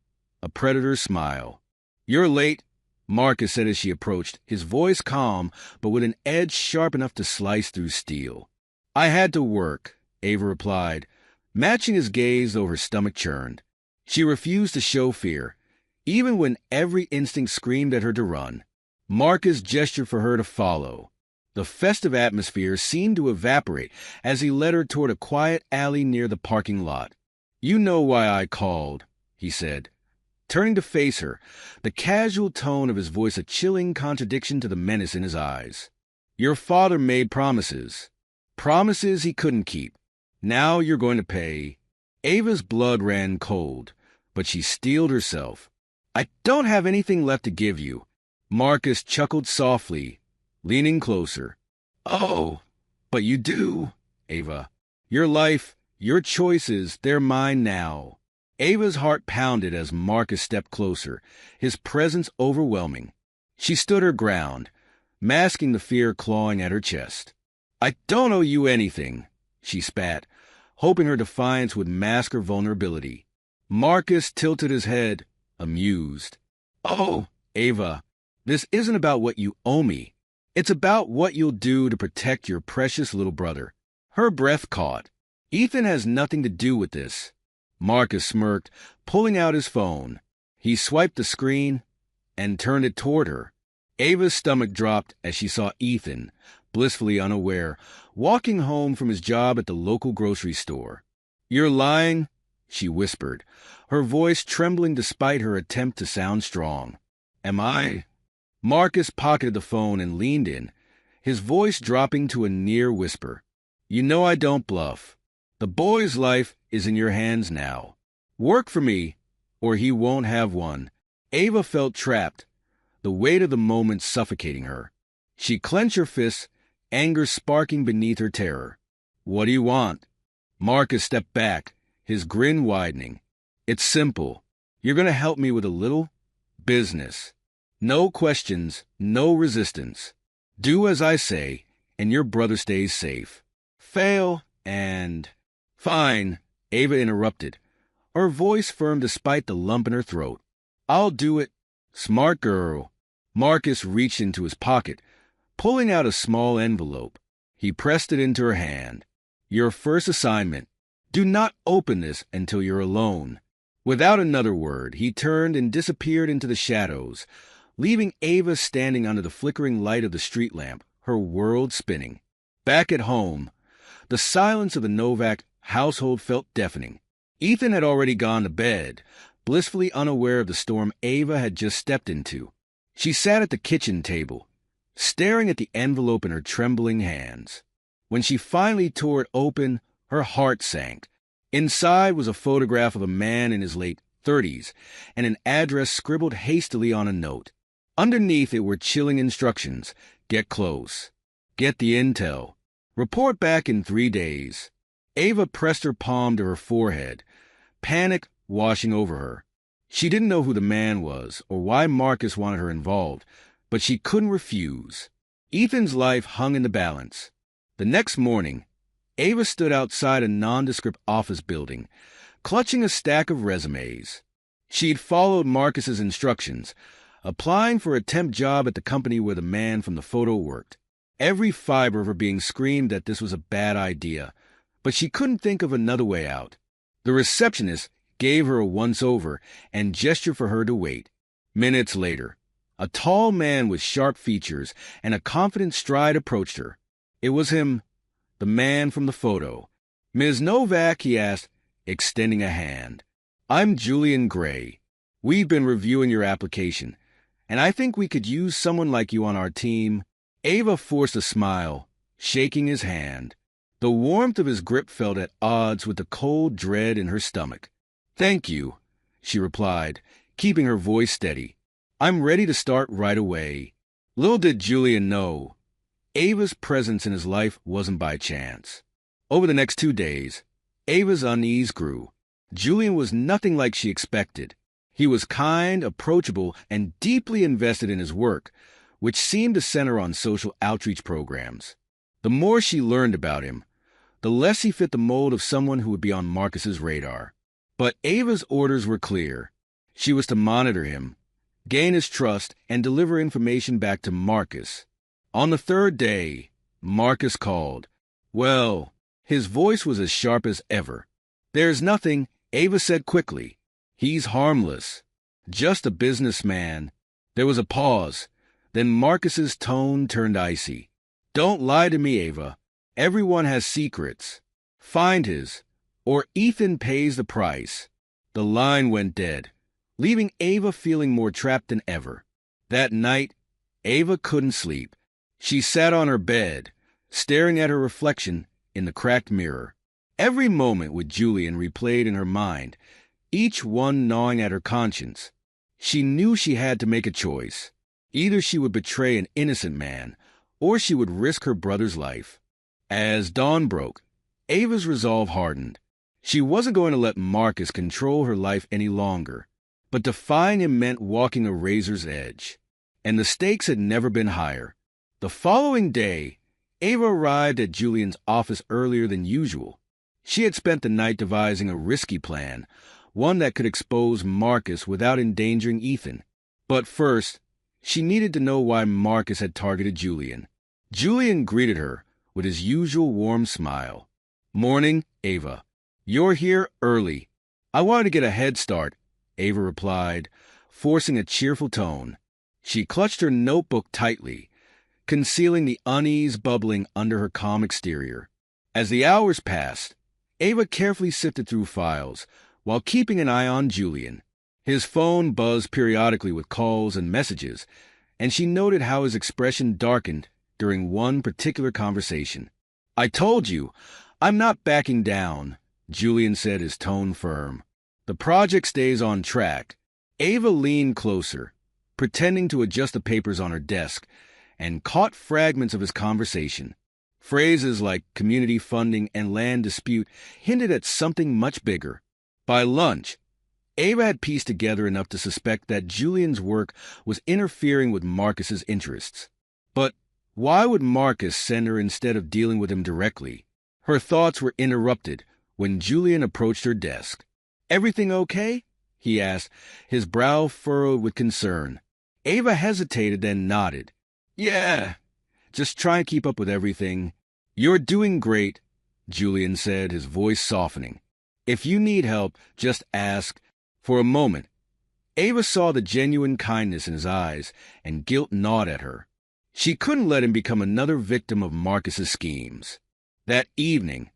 a predator's smile. "You're late," Marcus said as she approached, his voice calm, but with an edge sharp enough to slice through steel. "I had to work," Ava replied, matching his gaze though her stomach churned. She refused to show fear, even when every instinct screamed at her to run. Marcus gestured for her to follow. The festive atmosphere seemed to evaporate as he led her toward a quiet alley near the parking lot. "You know why I called," he said, turning to face her, the casual tone of his voice a chilling contradiction to the menace in his eyes. "Your father made promises. Promises he couldn't keep. Now you're going to pay." Ava's blood ran cold, but she steeled herself. "I don't have anything left to give you." Marcus chuckled softly, leaning closer. "Oh, but you do, Ava. Your life, your choices, they're mine now." Ava's heart pounded as Marcus stepped closer, his presence overwhelming. She stood her ground, masking the fear clawing at her chest. "I don't owe you anything," she spat, hoping her defiance would mask her vulnerability. Marcus tilted his head, amused. "Oh, Ava, this isn't about what you owe me. It's about what you'll do to protect your precious little brother." Her breath caught. "Ethan has nothing to do with this." Marcus smirked, pulling out his phone. He swiped the screen and turned it toward her. Ava's stomach dropped as she saw Ethan, blissfully unaware, walking home from his job at the local grocery store. "You're lying," she whispered, her voice trembling despite her attempt to sound strong. "Am I?" Marcus pocketed the phone and leaned in, his voice dropping to a near whisper. "You know I don't bluff. The boy's life is in your hands now. Work for me, or he won't have one." Ava felt trapped, the weight of the moment suffocating her. She clenched her fists, anger sparking beneath her terror. "What do you want?" Marcus stepped back, his grin widening. "It's simple. You're going to help me with a little business. No questions, no resistance. Do as I say, and your brother stays safe. Fail, and—" "Fine," Ava interrupted, her voice firm despite the lump in her throat. "I'll do it." "Smart girl." Marcus reached into his pocket, pulling out a small envelope. He pressed it into her hand. "Your first assignment. Do not open this until you're alone." Without another word, he turned and disappeared into the shadows, leaving Ava standing under the flickering light of the street lamp, her world spinning. Back at home, the silence of the Novak household felt deafening. Ethan had already gone to bed, blissfully unaware of the storm Ava had just stepped into. She sat at the kitchen table, staring at the envelope in her trembling hands. When she finally tore it open, her heart sank. Inside was a photograph of a man in his late 30s and an address scribbled hastily on a note. Underneath it were chilling instructions. Get close. Get the intel. Report back in 3 days. Ava pressed her palm to her forehead, panic washing over her. She didn't know who the man was or why Marcus wanted her involved, but she couldn't refuse. Ethan's life hung in the balance. The next morning, Ava stood outside a nondescript office building, clutching a stack of resumes. She'd followed Marcus's instructions, applying for a temp job at the company where the man from the photo worked. Every fiber of her being screamed that this was a bad idea, but she couldn't think of another way out. The receptionist gave her a once-over and gestured for her to wait. Minutes later, a tall man with sharp features and a confident stride approached her. It was him, the man from the photo. "Ms. Novak," he asked, extending a hand. "I'm Julian Gray. We've been reviewing your application, and I think we could use someone like you on our team." Ava forced a smile, shaking his hand. The warmth of his grip felt at odds with the cold dread in her stomach. "Thank you," she replied, keeping her voice steady. "I'm ready to start right away." Little did Julian know, Ava's presence in his life wasn't by chance. Over the next 2 days, Ava's unease grew. Julian was nothing like she expected. He was kind, approachable, and deeply invested in his work, which seemed to center on social outreach programs. The more she learned about him, the less he fit the mold of someone who would be on Marcus's radar. But Ava's orders were clear. She was to monitor him, gain his trust, and deliver information back to Marcus. On the 3rd day, Marcus called. Well, his voice was as sharp as ever. "There's nothing," Ava said quickly. "He's harmless. Just a businessman." There was a pause. Then Marcus's tone turned icy. "Don't lie to me, Ava. Everyone has secrets. Find his, or Ethan pays the price." The line went dead, leaving Ava feeling more trapped than ever. That night, Ava couldn't sleep. She sat on her bed, staring at her reflection in the cracked mirror. Every moment with Julian replayed in her mind, each one gnawing at her conscience. She knew she had to make a choice. Either she would betray an innocent man, or she would risk her brother's life. As dawn broke, Ava's resolve hardened. She wasn't going to let Marcus control her life any longer, but defying him meant walking a razor's edge. And the stakes had never been higher. The following day, Ava arrived at Julian's office earlier than usual. She had spent the night devising a risky plan, one that could expose Marcus without endangering Ethan. But first, she needed to know why Marcus had targeted Julian. Julian greeted her with his usual warm smile. "Morning, Ava. You're here early. I wanted to get a head start," Ava replied, forcing a cheerful tone. She clutched her notebook tightly, concealing the unease bubbling under her calm exterior. As the hours passed, Ava carefully sifted through files while keeping an eye on Julian. His phone buzzed periodically with calls and messages, and she noted how his expression darkened during one particular conversation. "I told you, I'm not backing down," Julian said, his tone firm. "The project stays on track." Ava leaned closer, pretending to adjust the papers on her desk, and caught fragments of his conversation. Phrases like community funding and land dispute hinted at something much bigger. By lunch, Ava had pieced together enough to suspect that Julian's work was interfering with Marcus's interests. But why would Marcus send her instead of dealing with him directly? Her thoughts were interrupted when Julian approached her desk. "Everything okay?" he asked, his brow furrowed with concern. Ava hesitated, then nodded. "Yeah, just try and keep up with everything." "You're doing great," Julian said, his voice softening. "If you need help, just ask." For a moment, Ava saw the genuine kindness in his eyes, and guilt gnawed at her. She couldn't let him become another victim of Marcus's schemes. That evening,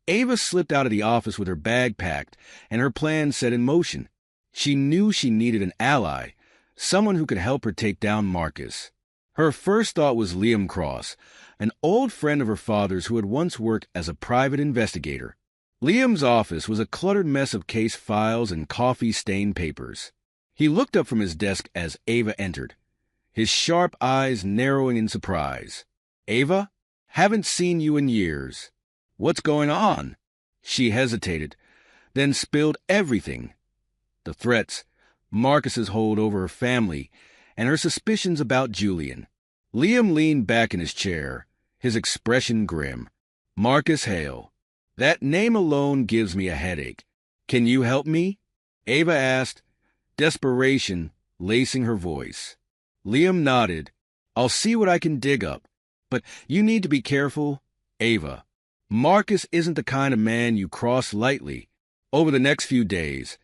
Ava slipped out of the office with her bag packed and her plans set in motion. She knew she needed an ally, someone who could help her take down Marcus. Her first thought was Liam Cross, an old friend of her father's who had once worked as a private investigator. Liam's office was a cluttered mess of case files and coffee-stained papers. He looked up from his desk as Ava entered, his sharp eyes narrowing in surprise. "Ava, haven't seen you in years. What's going on?" She hesitated, then spilled everything. The threats, Marcus's hold over her family, and her suspicions about Julian. Liam leaned back in his chair, his expression grim. "Marcus Hale. That name alone gives me a headache. Can you help me?" Ava asked, desperation lacing her voice. Liam nodded. "I'll see what I can dig up, but you need to be careful, Ava. Marcus isn't the kind of man you cross lightly. Over the next few days,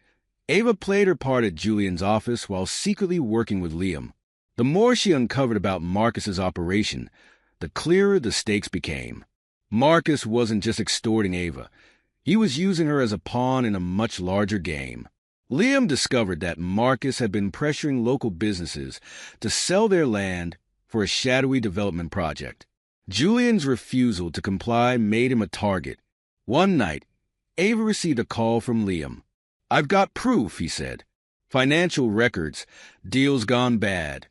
Ava played her part at Julian's office while secretly working with Liam. The more she uncovered about Marcus's operation, the clearer the stakes became. Marcus wasn't just extorting Ava. He was using her as a pawn in a much larger game. Liam discovered that Marcus had been pressuring local businesses to sell their land for a shadowy development project. Julian's refusal to comply made him a target. One night, Ava received a call from Liam. "I've got proof," he said. "Financial records, deals gone bad.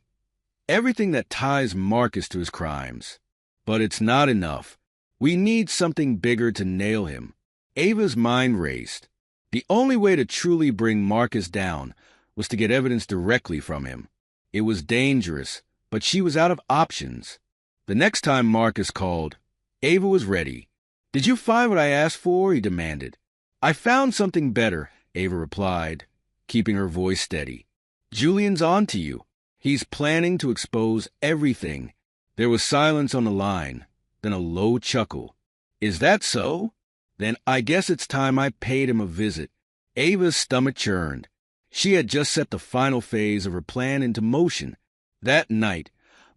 Everything that ties Marcus to his crimes. But it's not enough. We need something bigger to nail him." Ava's mind raced. The only way to truly bring Marcus down was to get evidence directly from him. It was dangerous, but she was out of options. The next time Marcus called, Ava was ready. "Did you find what I asked for?" he demanded. "I found something better," Ava replied, keeping her voice steady. "Julian's on to you. He's planning to expose everything." There was silence on the line, then a low chuckle. "Is that so? Then I guess it's time I paid him a visit." Ava's stomach churned. She had just set the final phase of her plan into motion. That night,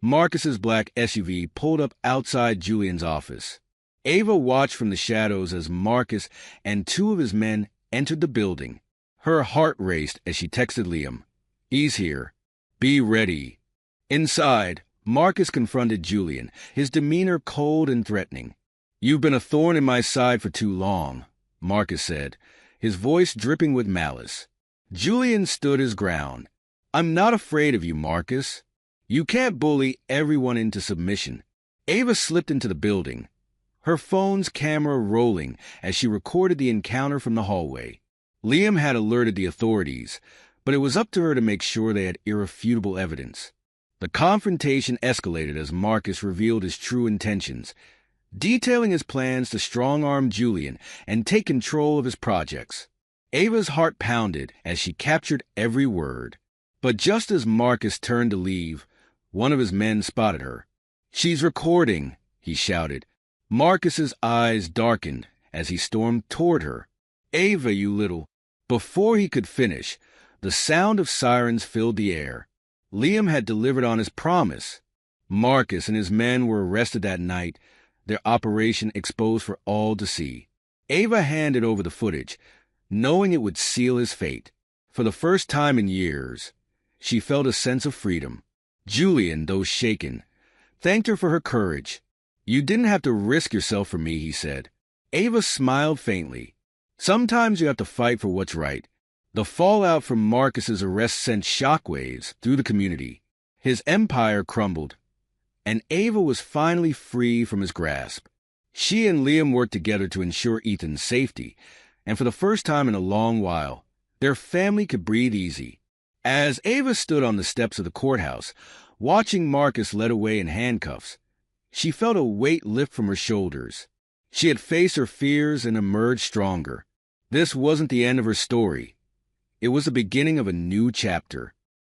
Marcus's black SUV pulled up outside Julian's office. Ava watched from the shadows as Marcus and two of his men entered the building. Her heart raced as she texted Liam, "He's here. Be ready." Inside, Marcus confronted Julian, his demeanor cold and threatening. "You've been a thorn in my side for too long," Marcus said, his voice dripping with malice. Julian stood his ground. "I'm not afraid of you, Marcus. You can't bully everyone into submission." Ava slipped into the building, her phone's camera rolling as she recorded the encounter from the hallway. Liam had alerted the authorities, but it was up to her to make sure they had irrefutable evidence. The confrontation escalated as Marcus revealed his true intentions, detailing his plans to strong-arm Julian and take control of his projects. Ava's heart pounded as she captured every word. But just as Marcus turned to leave, one of his men spotted her. "She's recording," he shouted. Marcus's eyes darkened as he stormed toward her. "Ava, you little—" Before he could finish, the sound of sirens filled the air. Liam had delivered on his promise. Marcus and his men were arrested that night, their operation exposed for all to see. Ava handed over the footage, knowing it would seal his fate. For the first time in years, she felt a sense of freedom. Julian, though shaken, thanked her for her courage. "You didn't have to risk yourself for me," he said. Ava smiled faintly. "Sometimes you have to fight for what's right." The fallout from Marcus's arrest sent shockwaves through the community. His empire crumbled, and Ava was finally free from his grasp. She and Liam worked together to ensure Ethan's safety, and for the first time in a long while, their family could breathe easy. As Ava stood on the steps of the courthouse, watching Marcus led away in handcuffs, she felt a weight lift from her shoulders. She had faced her fears and emerged stronger. This wasn't the end of her story. It was the beginning of a new chapter.